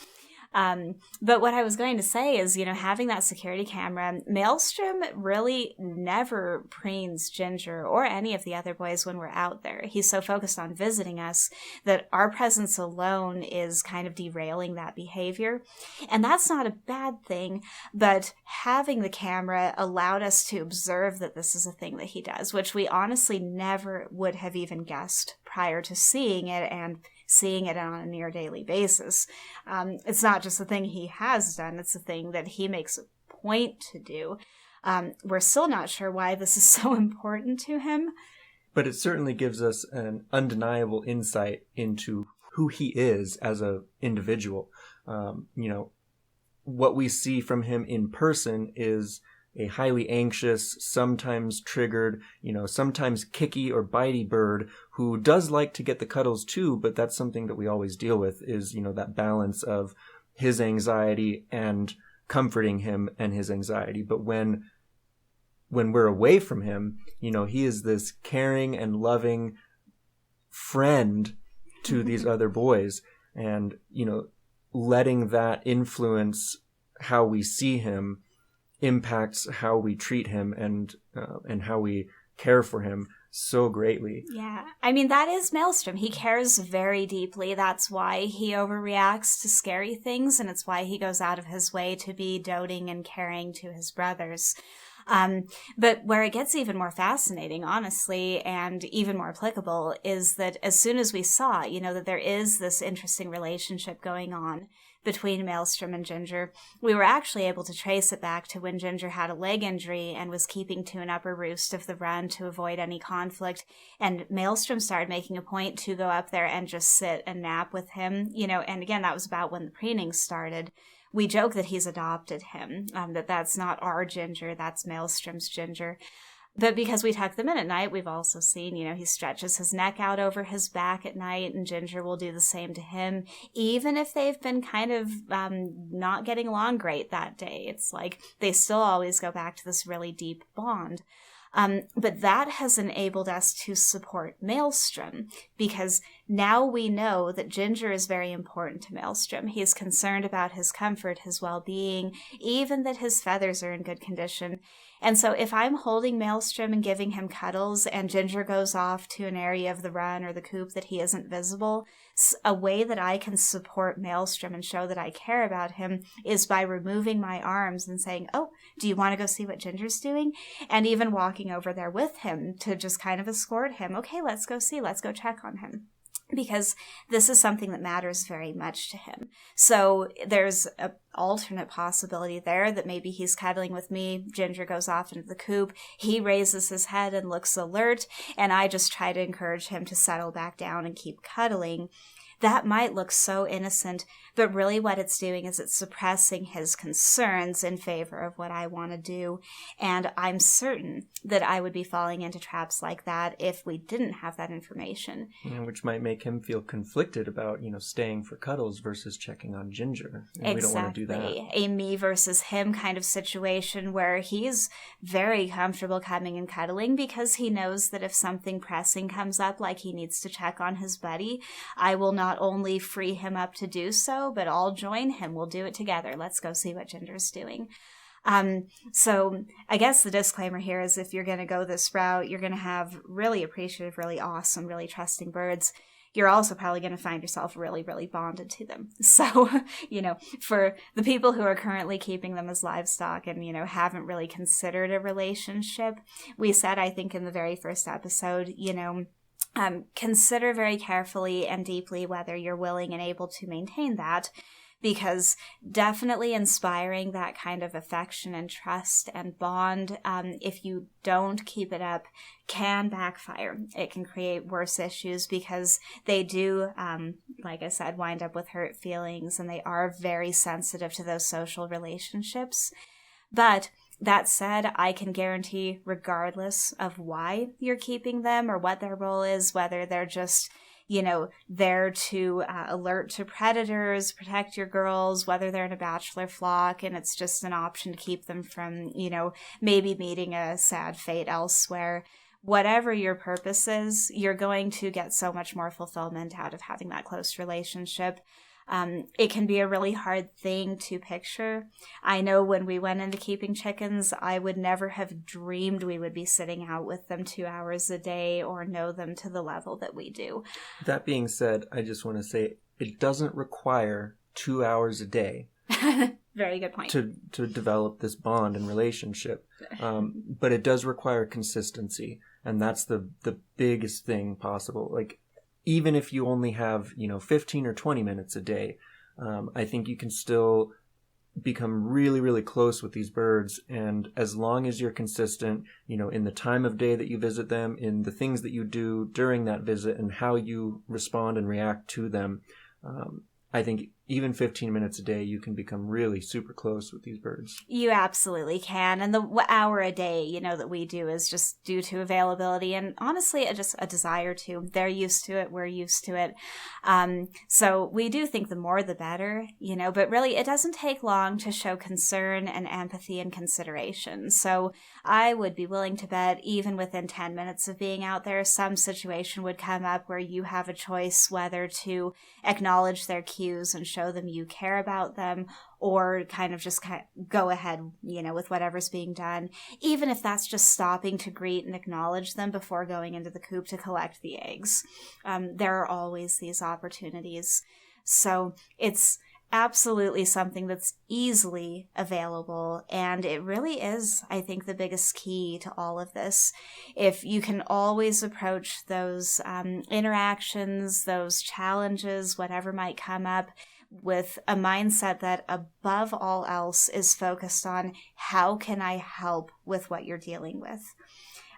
But what I was going to say is, having that security camera, Maelstrom really never preens Ginger or any of the other boys when we're out there. He's so focused on visiting us that our presence alone is kind of derailing that behavior. And that's not a bad thing, but having the camera allowed us to observe that this is a thing that he does, which we honestly never would have even guessed prior to seeing it and seeing it on a near daily basis. It's not just a thing he has done, it's a thing that he makes a point to do. We're still not sure why this is so important to him. But it certainly gives us an undeniable insight into who he is as an individual. What we see from him in person is a highly anxious, sometimes triggered, sometimes kicky or bitey bird who does like to get the cuddles too, but that's something that we always deal with is, that balance of his anxiety and comforting him and his anxiety. But when we're away from him, he is this caring and loving friend to these other boys, and, letting that influence how we see him impacts how we treat him and how we care for him so greatly. Yeah. I mean, that is Maelstrom. He cares very deeply. That's why he overreacts to scary things, and it's why he goes out of his way to be doting and caring to his brothers. But where it gets even more fascinating, honestly, and even more applicable is that as soon as we saw, that there is this interesting relationship going on between Maelstrom and Ginger, we were actually able to trace it back to when Ginger had a leg injury and was keeping to an upper roost of the run to avoid any conflict. And Maelstrom started making a point to go up there and just sit and nap with him, and again, that was about when the preening started. We joke that he's adopted him, that's not our Ginger, that's Maelstrom's Ginger. But because we tuck them in at night, we've also seen, he stretches his neck out over his back at night, and Ginger will do the same to him, even if they've been kind of not getting along great that day. It's like they still always go back to this really deep bond. But that has enabled us to support Maelstrom, because now we know that Ginger is very important to Maelstrom. He's concerned about his comfort, his well-being, even that his feathers are in good condition. And so if I'm holding Maelstrom and giving him cuddles and Ginger goes off to an area of the run or the coop that he isn't visible, a way that I can support Maelstrom and show that I care about him is by removing my arms and saying, oh, do you want to go see what Ginger's doing? And even walking over there with him to just kind of escort him. Okay, let's go see, let's go check on him. Because this is something that matters very much to him. So there's an alternate possibility there that maybe he's cuddling with me, Ginger goes off into the coop, he raises his head and looks alert, and I just try to encourage him to settle back down and keep cuddling. That might look so innocent, but really what it's doing is it's suppressing his concerns in favor of what I want to do. And I'm certain that I would be falling into traps like that if we didn't have that information. Yeah, which might make him feel conflicted about, staying for cuddles versus checking on Ginger. And exactly. We don't want to do that. A me versus him kind of situation where he's very comfortable coming and cuddling because he knows that if something pressing comes up, like he needs to check on his buddy, I will not only free him up to do so, but I'll join him. We'll do it together. Let's go see what Ginger's doing. So I guess the disclaimer here is if you're going to go this route, you're going to have really appreciative, really awesome, really trusting birds. You're also probably going to find yourself really, really bonded to them. So, for the people who are currently keeping them as livestock and, haven't really considered a relationship, we said, I think in the very first episode, consider very carefully and deeply whether you're willing and able to maintain that, because definitely inspiring that kind of affection and trust and bond, if you don't keep it up, can backfire. It can create worse issues because they do, like I said, wind up with hurt feelings, and they are very sensitive to those social relationships. But that said, I can guarantee, regardless of why you're keeping them or what their role is, whether they're just, there to alert to predators, protect your girls, whether they're in a bachelor flock and it's just an option to keep them from, maybe meeting a sad fate elsewhere. Whatever your purpose is, you're going to get so much more fulfillment out of having that close relationship. It can be a really hard thing to picture. I know when we went into keeping chickens, I would never have dreamed we would be sitting out with them 2 hours a day or know them to the level that we do. That being said, I just want to say it doesn't require 2 hours a day. Very good point. To develop this bond and relationship. But it does require consistency. And that's the biggest thing possible. Like, even if you only have, 15 or 20 minutes a day, I think you can still become really, really close with these birds. And as long as you're consistent, in the time of day that you visit them, in the things that you do during that visit and how you respond and react to them, I think even 15 minutes a day, you can become really super close with these birds. You absolutely can. And the hour a day, that we do is just due to availability and honestly, just a desire to. They're used to it. We're used to it. So we do think the more the better, but really it doesn't take long to show concern and empathy and consideration. So I would be willing to bet even within 10 minutes of being out there, some situation would come up where you have a choice whether to acknowledge their cues and show them you care about them, or kind of just go ahead, with whatever's being done, even if that's just stopping to greet and acknowledge them before going into the coop to collect the eggs. There are always these opportunities. So it's absolutely something that's easily available, and it really is, I think, the biggest key to all of this. If you can always approach those interactions, those challenges, whatever might come up, with a mindset that above all else is focused on how can I help with what you're dealing with.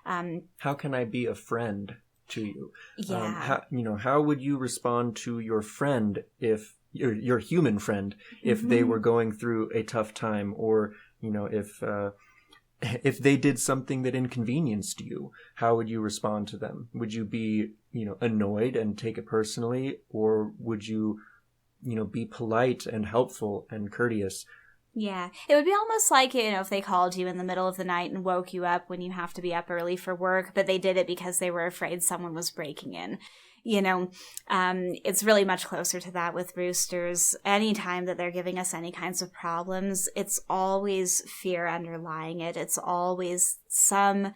How can I be a friend to you? Yeah. How would you respond to your friend if your human friend if they were going through a tough time, or if if they did something that inconvenienced you, how would you respond to them? Would you be, annoyed and take it personally, or would you, be polite and helpful and courteous? Yeah, it would be almost like, if they called you in the middle of the night and woke you up when you have to be up early for work, but they did it because they were afraid someone was breaking in. It's really much closer to that with roosters. Anytime that they're giving us any kinds of problems, it's always fear underlying it. It's always some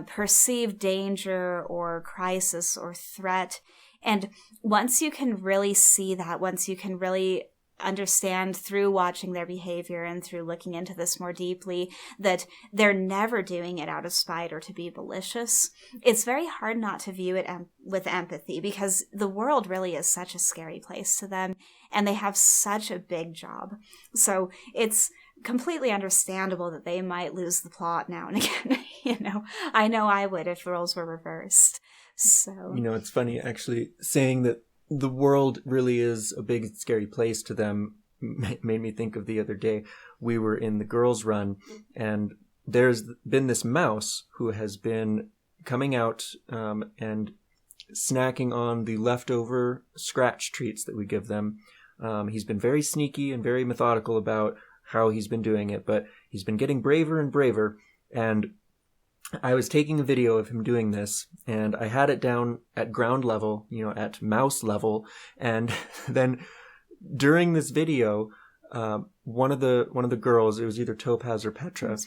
perceived danger or crisis or threat. And once you can really see that, once you can really understand through watching their behavior and through looking into this more deeply that they're never doing it out of spite or to be malicious, it's very hard not to view it with empathy, because the world really is such a scary place to them and they have such a big job. So it's completely understandable that they might lose the plot now and again. I know I would if the roles were reversed. So it's funny actually saying that the world really is a big, scary place to them. Made me think of the other day. We were in the girls' run, and there's been this mouse who has been coming out and snacking on the leftover scratch treats that we give them. He's been very sneaky and very methodical about how he's been doing it, but he's been getting braver and braver. And I was taking a video of him doing this, and I had it down at ground level, at mouse level. And then during this video, one of the girls, it was either Topaz or Petra,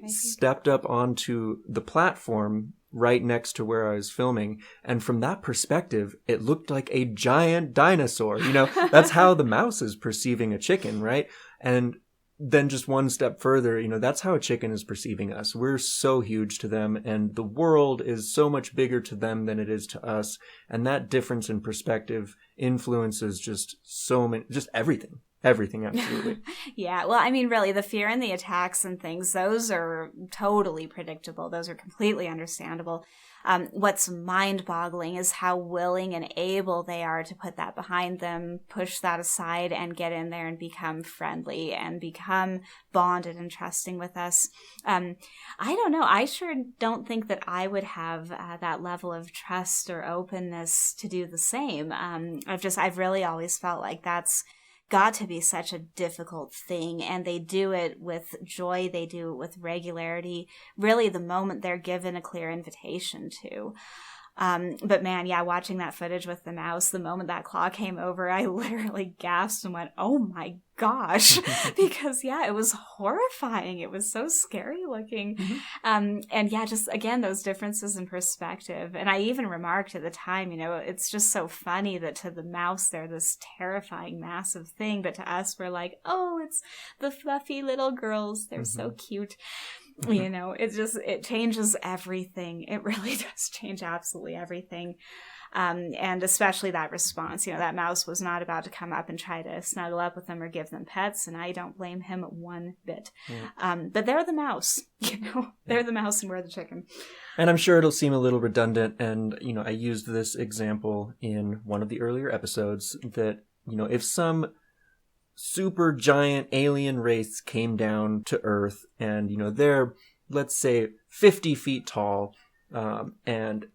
stepped up onto the platform right next to where I was filming. And from that perspective, it looked like a giant dinosaur. That's how the mouse is perceiving a chicken, right? And then just one step further, that's how a chicken is perceiving us. We're so huge to them, and the world is so much bigger to them than it is to us. And that difference in perspective influences just everything. Everything, absolutely. Yeah, well, I mean, really, the fear and the attacks and things, those are totally predictable. Those are completely understandable. What's mind-boggling is how willing and able they are to put that behind them, push that aside, and get in there and become friendly and become bonded and trusting with us. I don't know. I sure don't think that I would have that level of trust or openness to do the same. I've really always felt like that's got to be such a difficult thing, and they do it with joy, they do it with regularity, really the moment they're given a clear invitation to. But man, yeah, watching that footage with the mouse, the moment that claw came over, I literally gasped and went, oh my gosh, because yeah, it was horrifying. It was so scary looking. Mm-hmm. And yeah, just again, those differences in perspective. And I even remarked at the time, it's just so funny that to the mouse, they're this terrifying, massive thing. But to us, we're like, oh, it's the fluffy little girls. They're so cute. It changes everything. It really does change absolutely everything. And especially that response, that mouse was not about to come up and try to snuggle up with them or give them pets. And I don't blame him one bit. Yeah. But they're the mouse, they're the mouse and we're the chicken. And I'm sure it'll seem a little redundant. And, I used this example in one of the earlier episodes that, if some super giant alien race came down to Earth and, they're, let's say, 50 feet tall, and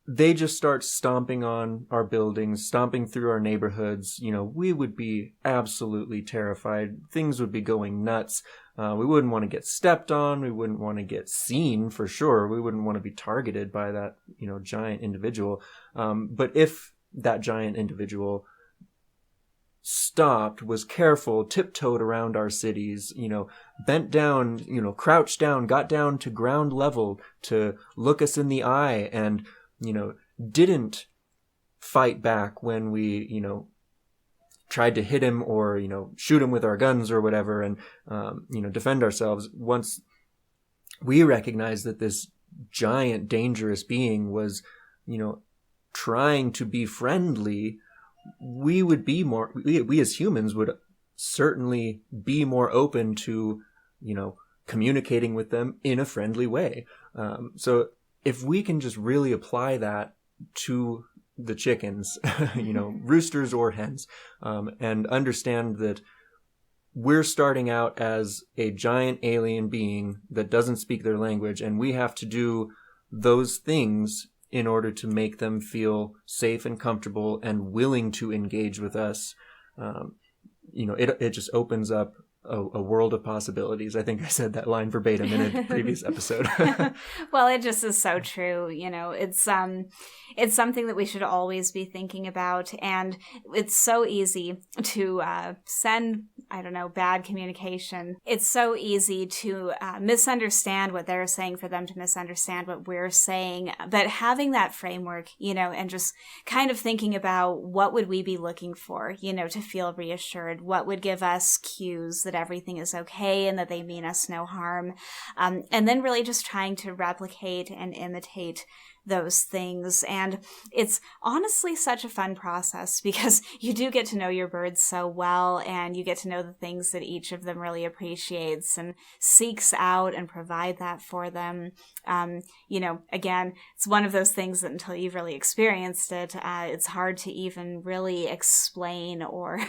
they just start stomping on our buildings, stomping through our neighborhoods, we would be absolutely terrified. Things would be going nuts. We wouldn't want to get stepped on. We wouldn't want to get seen for sure. We wouldn't want to be targeted by that, giant individual. But if that giant individual stopped, was careful, tiptoed around our cities, bent down, crouched down, got down to ground level to look us in the eye and, didn't fight back when we, tried to hit him or, shoot him with our guns or whatever and, defend ourselves. Once we recognized that this giant, dangerous being was, trying to be friendly, we would be more, we as humans would certainly be more open to, communicating with them in a friendly way. So if we can just really apply that to the chickens, roosters or hens, and understand that we're starting out as a giant alien being that doesn't speak their language, and we have to do those things in order to make them feel safe and comfortable and willing to engage with us. It just opens up a world of possibilities. I think I said that line verbatim in a previous episode. Well, it just is so true. It's something that we should always be thinking about. And it's so easy to send, bad communication. It's so easy to misunderstand what they're saying for them to misunderstand what we're saying. But having that framework, and just kind of thinking about what would we be looking for, to feel reassured, what would give us cues that everything is okay and that they mean us no harm. And then really just trying to replicate and imitate those things. And it's honestly such a fun process because you do get to know your birds so well, and you get to know the things that each of them really appreciates and seeks out and provide that for them. Again, it's one of those things that until you've really experienced it, it's hard to even really explain or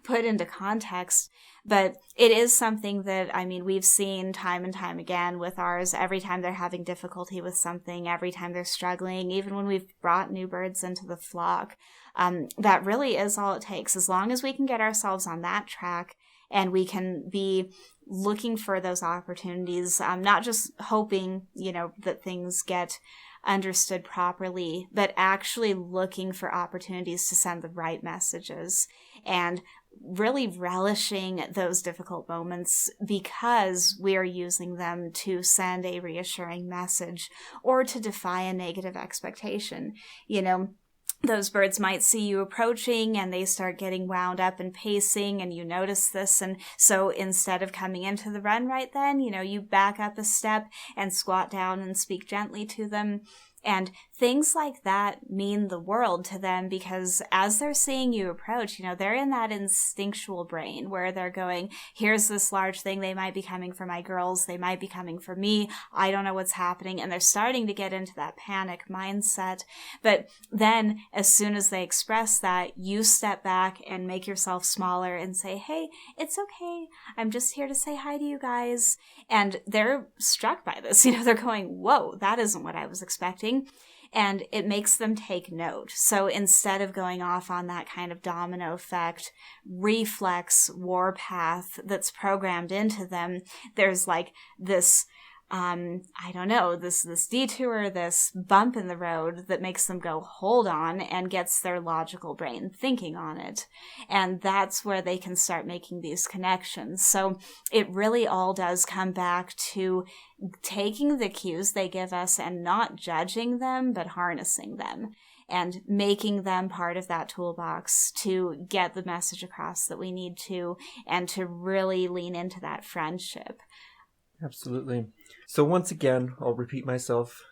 put into context. But it is something that, we've seen time and time again with ours. Every time they're having difficulty with something, every time they're struggling, even when we've brought new birds into the flock, that really is all it takes. As long as we can get ourselves on that track and we can be looking for those opportunities, not just hoping, that things get understood properly, but actually looking for opportunities to send the right messages and really relishing those difficult moments because we are using them to send a reassuring message or to defy a negative expectation. Those birds might see you approaching and they start getting wound up and pacing, and you notice this. And so instead of coming into the run right then, you back up a step and squat down and speak gently to them. And things like that mean the world to them because as they're seeing you approach, they're in that instinctual brain where they're going, here's this large thing. They might be coming for my girls. They might be coming for me. I don't know what's happening. And they're starting to get into that panic mindset. But then as soon as they express that, you step back and make yourself smaller and say, hey, it's okay. I'm just here to say hi to you guys. And they're struck by this. They're going, whoa, that isn't what I was expecting. And it makes them take note. So instead of going off on that kind of domino effect, reflex warpath that's programmed into them, there's like this, this detour, this bump in the road that makes them go, hold on, and gets their logical brain thinking on it. And that's where they can start making these connections. So it really all does come back to taking the cues they give us and not judging them, but harnessing them and making them part of that toolbox to get the message across that we need to, and to really lean into that friendship. Absolutely. So once again, I'll repeat myself.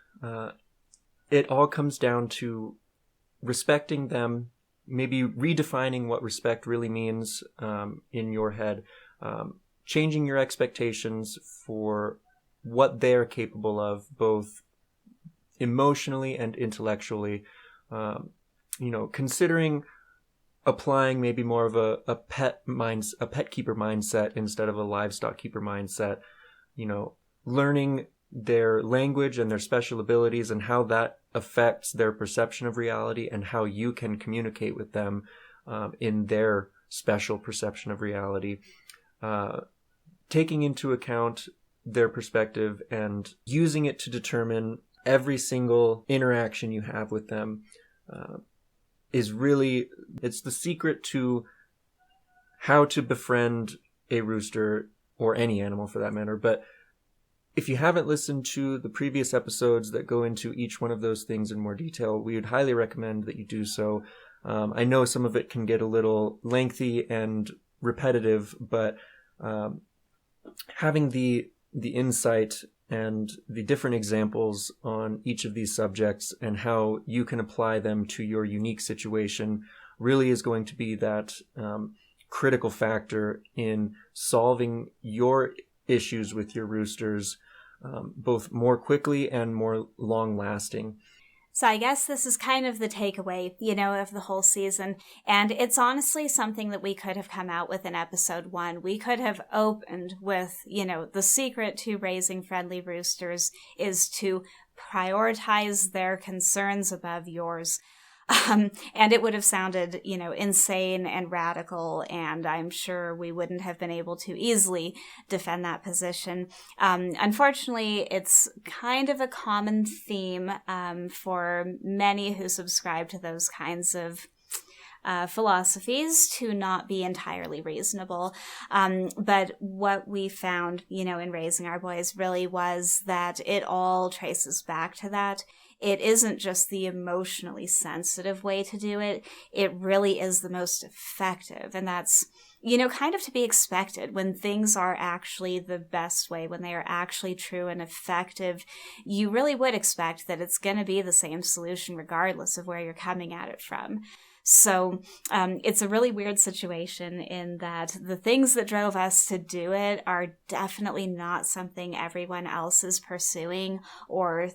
It all comes down to respecting them, maybe redefining what respect really means in your head, changing your expectations for what they're capable of, both emotionally and intellectually. Considering applying maybe more of a pet keeper mindset instead of a livestock keeper mindset. Learning their language and their special abilities and how that affects their perception of reality and how you can communicate with them in their special perception of reality. Taking into account their perspective and using it to determine every single interaction you have with them it's the secret to how to befriend a rooster or any animal for that matter. But if you haven't listened to the previous episodes that go into each one of those things in more detail, we would highly recommend that you do so. I know some of it can get a little lengthy and repetitive, but having the insight and the different examples on each of these subjects and how you can apply them to your unique situation really is going to be that critical factor in solving your issues with your roosters, both more quickly and more long-lasting. So I guess this is kind of the takeaway, of the whole season. And it's honestly something that we could have come out with in episode 1. We could have opened with, the secret to raising friendly roosters is to prioritize their concerns above yours. And it would have sounded, insane and radical, and I'm sure we wouldn't have been able to easily defend that position. Unfortunately, it's kind of a common theme for many who subscribe to those kinds of philosophies to not be entirely reasonable. But what we found, in raising our boys really was that it all traces back to that. It isn't just the emotionally sensitive way to do it. It really is the most effective. And that's, kind of to be expected when things are actually the best way, when they are actually true and effective. You really would expect that it's going to be the same solution regardless of where you're coming at it from. So it's a really weird situation in that the things that drove us to do it are definitely not something everyone else is pursuing or,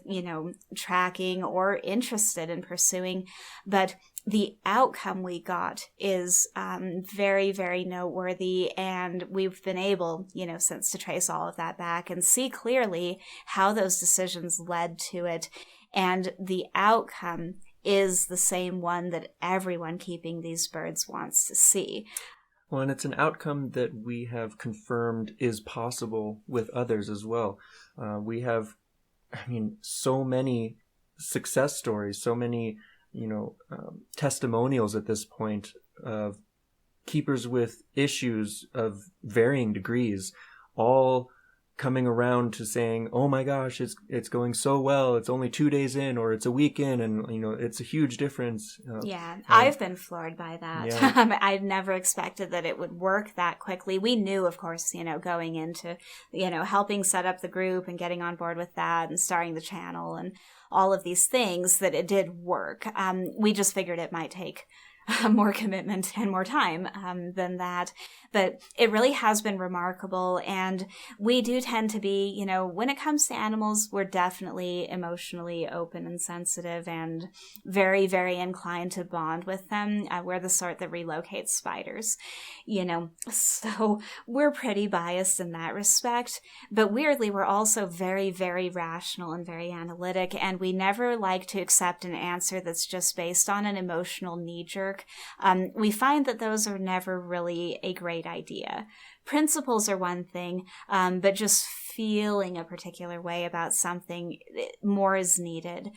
tracking or interested in pursuing. But the outcome we got is very, very noteworthy. And we've been able, since to trace all of that back and see clearly how those decisions led to it. And the outcome is the same one that everyone keeping these birds wants to see. Well, and it's an outcome that we have confirmed is possible with others as well. We have, so many success stories, so many, testimonials at this point of keepers with issues of varying degrees, all coming around to saying, oh my gosh, it's going so well, it's only 2 days in, or it's a week in, and it's a huge difference. I've been floored by that. Yeah. I'd never expected that it would work that quickly. We knew, of course, going into helping set up the group and getting on board with that and starting the channel and all of these things, that it did work. We just figured it might take more commitment and more time than that. But it really has been remarkable. And we do tend to be, when it comes to animals, we're definitely emotionally open and sensitive and very, very inclined to bond with them. We're the sort that relocates spiders, so we're pretty biased in that respect. But weirdly, we're also very, very rational and very analytic. And we never like to accept an answer that's just based on an emotional knee-jerk. We find that those are never really a great idea. Principles are one thing, but just feeling a particular way about something, more is needed.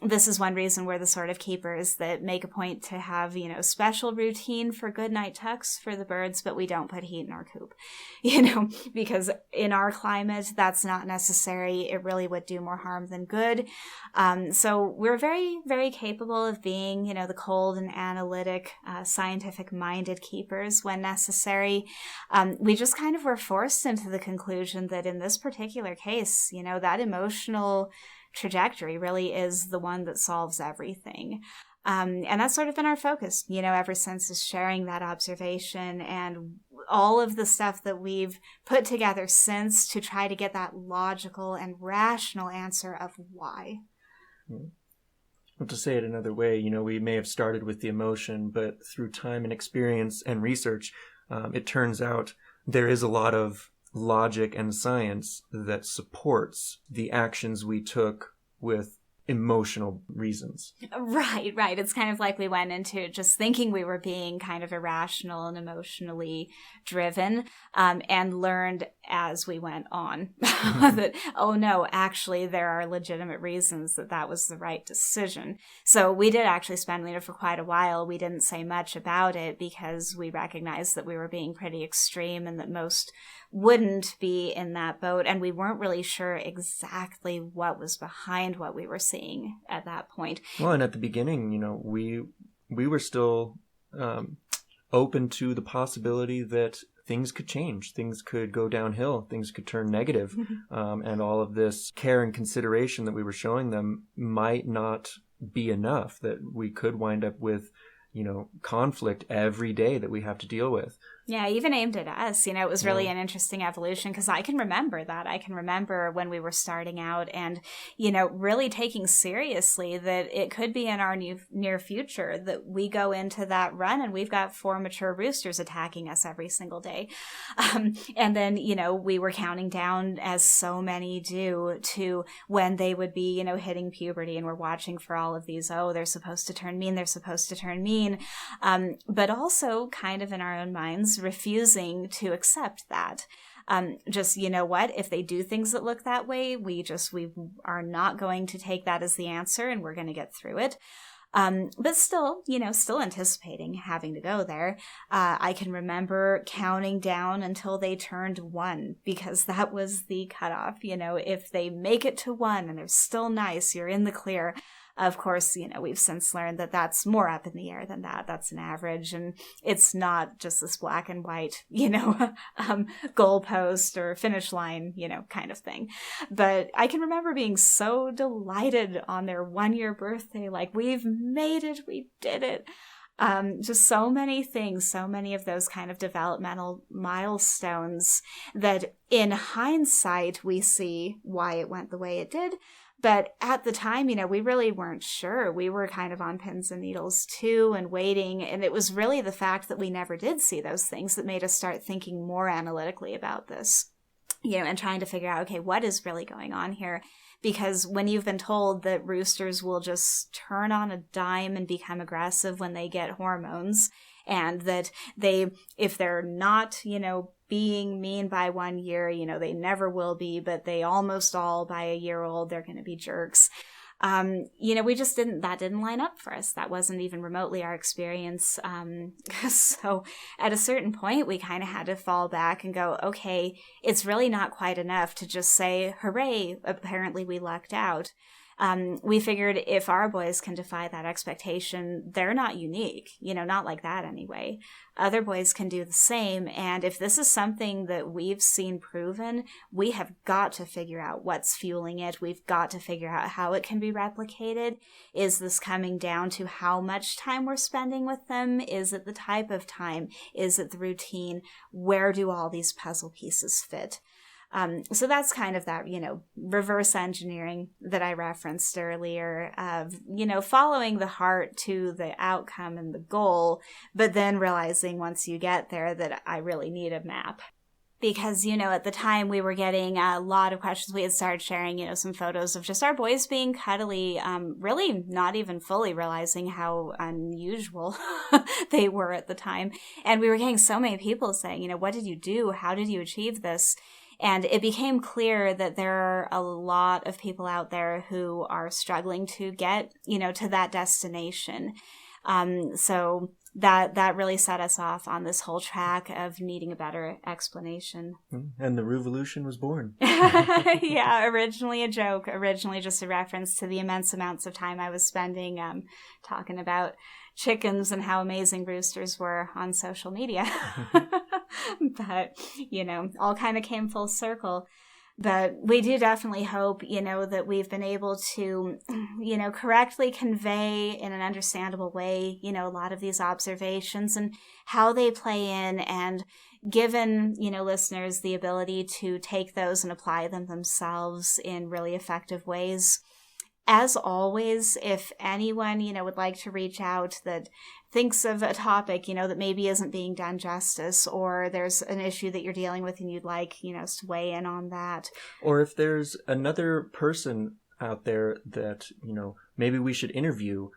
This is one reason we're the sort of keepers that make a point to have, special routine for good night tucks for the birds, but we don't put heat in our coop, because in our climate, that's not necessary. It really would do more harm than good. So we're very, very capable of being, the cold and analytic, scientific-minded keepers when necessary. We just kind of were forced into the conclusion that in this particular case, that emotional trajectory really is the one that solves everything. And that's sort of been our focus, ever since, is sharing that observation and all of the stuff that we've put together since to try to get that logical and rational answer of why. Well, to say it another way, we may have started with the emotion, but through time and experience and research, it turns out there is a lot of logic and science that supports the actions we took with emotional reasons. Right. It's kind of like we went into just thinking we were being kind of irrational and emotionally driven, and learned as we went on that, oh no, actually there are legitimate reasons that was the right decision. So we did actually spend, for quite a while, we didn't say much about it because we recognized that we were being pretty extreme and that most wouldn't be in that boat. And we weren't really sure exactly what was behind what we were seeing at that point. Well, and at the beginning, we were still open to the possibility that things could change, things could go downhill, things could turn negative, and all of this care and consideration that we were showing them might not be enough, that we could wind up with conflict every day that we have to deal with. Yeah, even aimed at us. It was really an interesting evolution because I can remember that. I can remember when we were starting out and, really taking seriously that it could be in our near future that we go into that run and we've got 4 mature roosters attacking us every single day. And then, we were counting down, as so many do, to when they would be, hitting puberty, and we're watching for all of these, they're supposed to turn mean, they're supposed to turn mean. But also kind of in our own minds, refusing to accept that. Just, what, if they do things that look that way, we are not going to take that as the answer and we're going to get through it. But still, still anticipating having to go there. I can remember counting down until they turned 1 because that was the cutoff. If they make it to 1 and they're still nice, you're in the clear. Of course, we've since learned that that's more up in the air than that. That's an average, and it's not just this black and white, goalpost or finish line, kind of thing. But I can remember being so delighted on their 1-year birthday, like, we've made it, we did it. Just so many things, so many of those kind of developmental milestones that in hindsight, we see why it went the way it did. But at the time, we really weren't sure. We were kind of on pins and needles too and waiting. And it was really the fact that we never did see those things that made us start thinking more analytically about this, and trying to figure out, okay, what is really going on here? Because when you've been told that roosters will just turn on a dime and become aggressive when they get hormones, and that if they're not, being mean by 1 year, they never will be, but they almost all by a year old, they're going to be jerks. We just that didn't line up for us. That wasn't even remotely our experience. So at a certain point, we kind of had to fall back and go, okay, it's really not quite enough to just say, hooray, apparently we lucked out. We figured if our boys can defy that expectation, they're not unique, not like that anyway. Other boys can do the same. And if this is something that we've seen proven, we have got to figure out what's fueling it. We've got to figure out how it can be replicated. Is this coming down to how much time we're spending with them? Is it the type of time? Is it the routine? Where do all these puzzle pieces fit? So that's kind of that, reverse engineering that I referenced earlier of, following the heart to the outcome and the goal, but then realizing once you get there that I really need a map. Because, at the time we were getting a lot of questions. We had started sharing, some photos of just our boys being cuddly, really not even fully realizing how unusual they were at the time. And we were getting so many people saying, what did you do? How did you achieve this? And it became clear that there are a lot of people out there who are struggling to get, to that destination. So that really set us off on this whole track of needing a better explanation. And the Roovolution was born. Yeah, originally a joke, originally just a reference to the immense amounts of time I was spending talking about chickens and how amazing roosters were on social media. But, all kind of came full circle. But we do definitely hope, that we've been able to, correctly convey in an understandable way, a lot of these observations and how they play in, and given, listeners the ability to take those and apply them themselves in really effective ways. As always, if anyone, would like to reach out that thinks of a topic, that maybe isn't being done justice, or there's an issue that you're dealing with and you'd like, us to weigh in on that. Or if there's another person out there that, maybe we should interview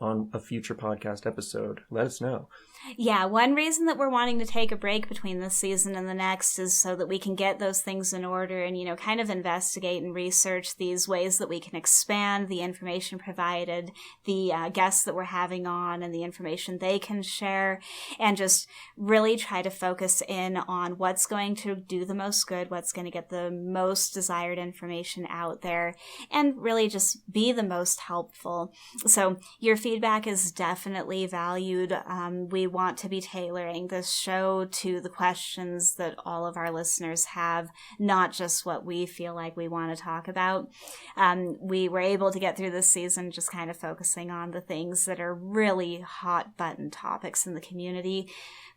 on a future podcast episode, let us know. Yeah, one reason that we're wanting to take a break between this season and the next is so that we can get those things in order and, kind of investigate and research these ways that we can expand the information provided, the guests that we're having on and the information they can share, and just really try to focus in on what's going to do the most good, what's going to get the most desired information out there, and really just be the most helpful. So your feedback is definitely valued. We want to be tailoring this show to the questions that all of our listeners have, not just what we feel like we want to talk about. We were able to get through this season just kind of focusing on the things that are really hot button topics in the community.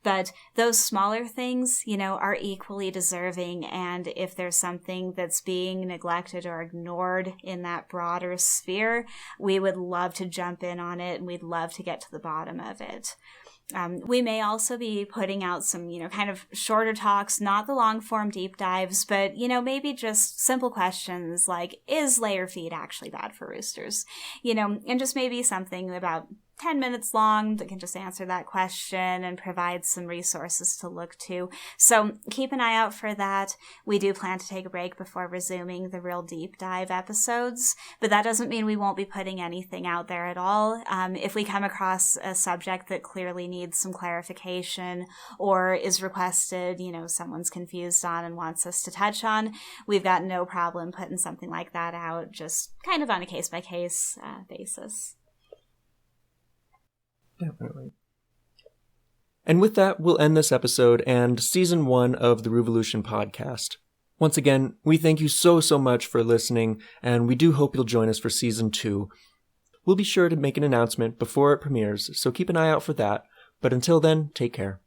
But those smaller things, are equally deserving. And if there's something that's being neglected or ignored in that broader sphere, we would love to jump in on it, and we'd love to get to the bottom of it. We may also be putting out some, kind of shorter talks, not the long form deep dives, but, maybe just simple questions like, is layer feed actually bad for roosters? And just maybe something about 10 minutes long that can just answer that question and provide some resources to look to. So keep an eye out for that. We do plan to take a break before resuming the real deep dive episodes, but that doesn't mean we won't be putting anything out there at all. If we come across a subject that clearly needs some clarification or is requested, someone's confused on and wants us to touch on, we've got no problem putting something like that out, just kind of on a case-by-case basis. Definitely. And with that, we'll end this episode and season 1 of the Revolution podcast. Once again, we thank you so much for listening, and we do hope you'll join us for season 2. We'll be sure to make an announcement before it premieres, so keep an eye out for that. But until then, take care.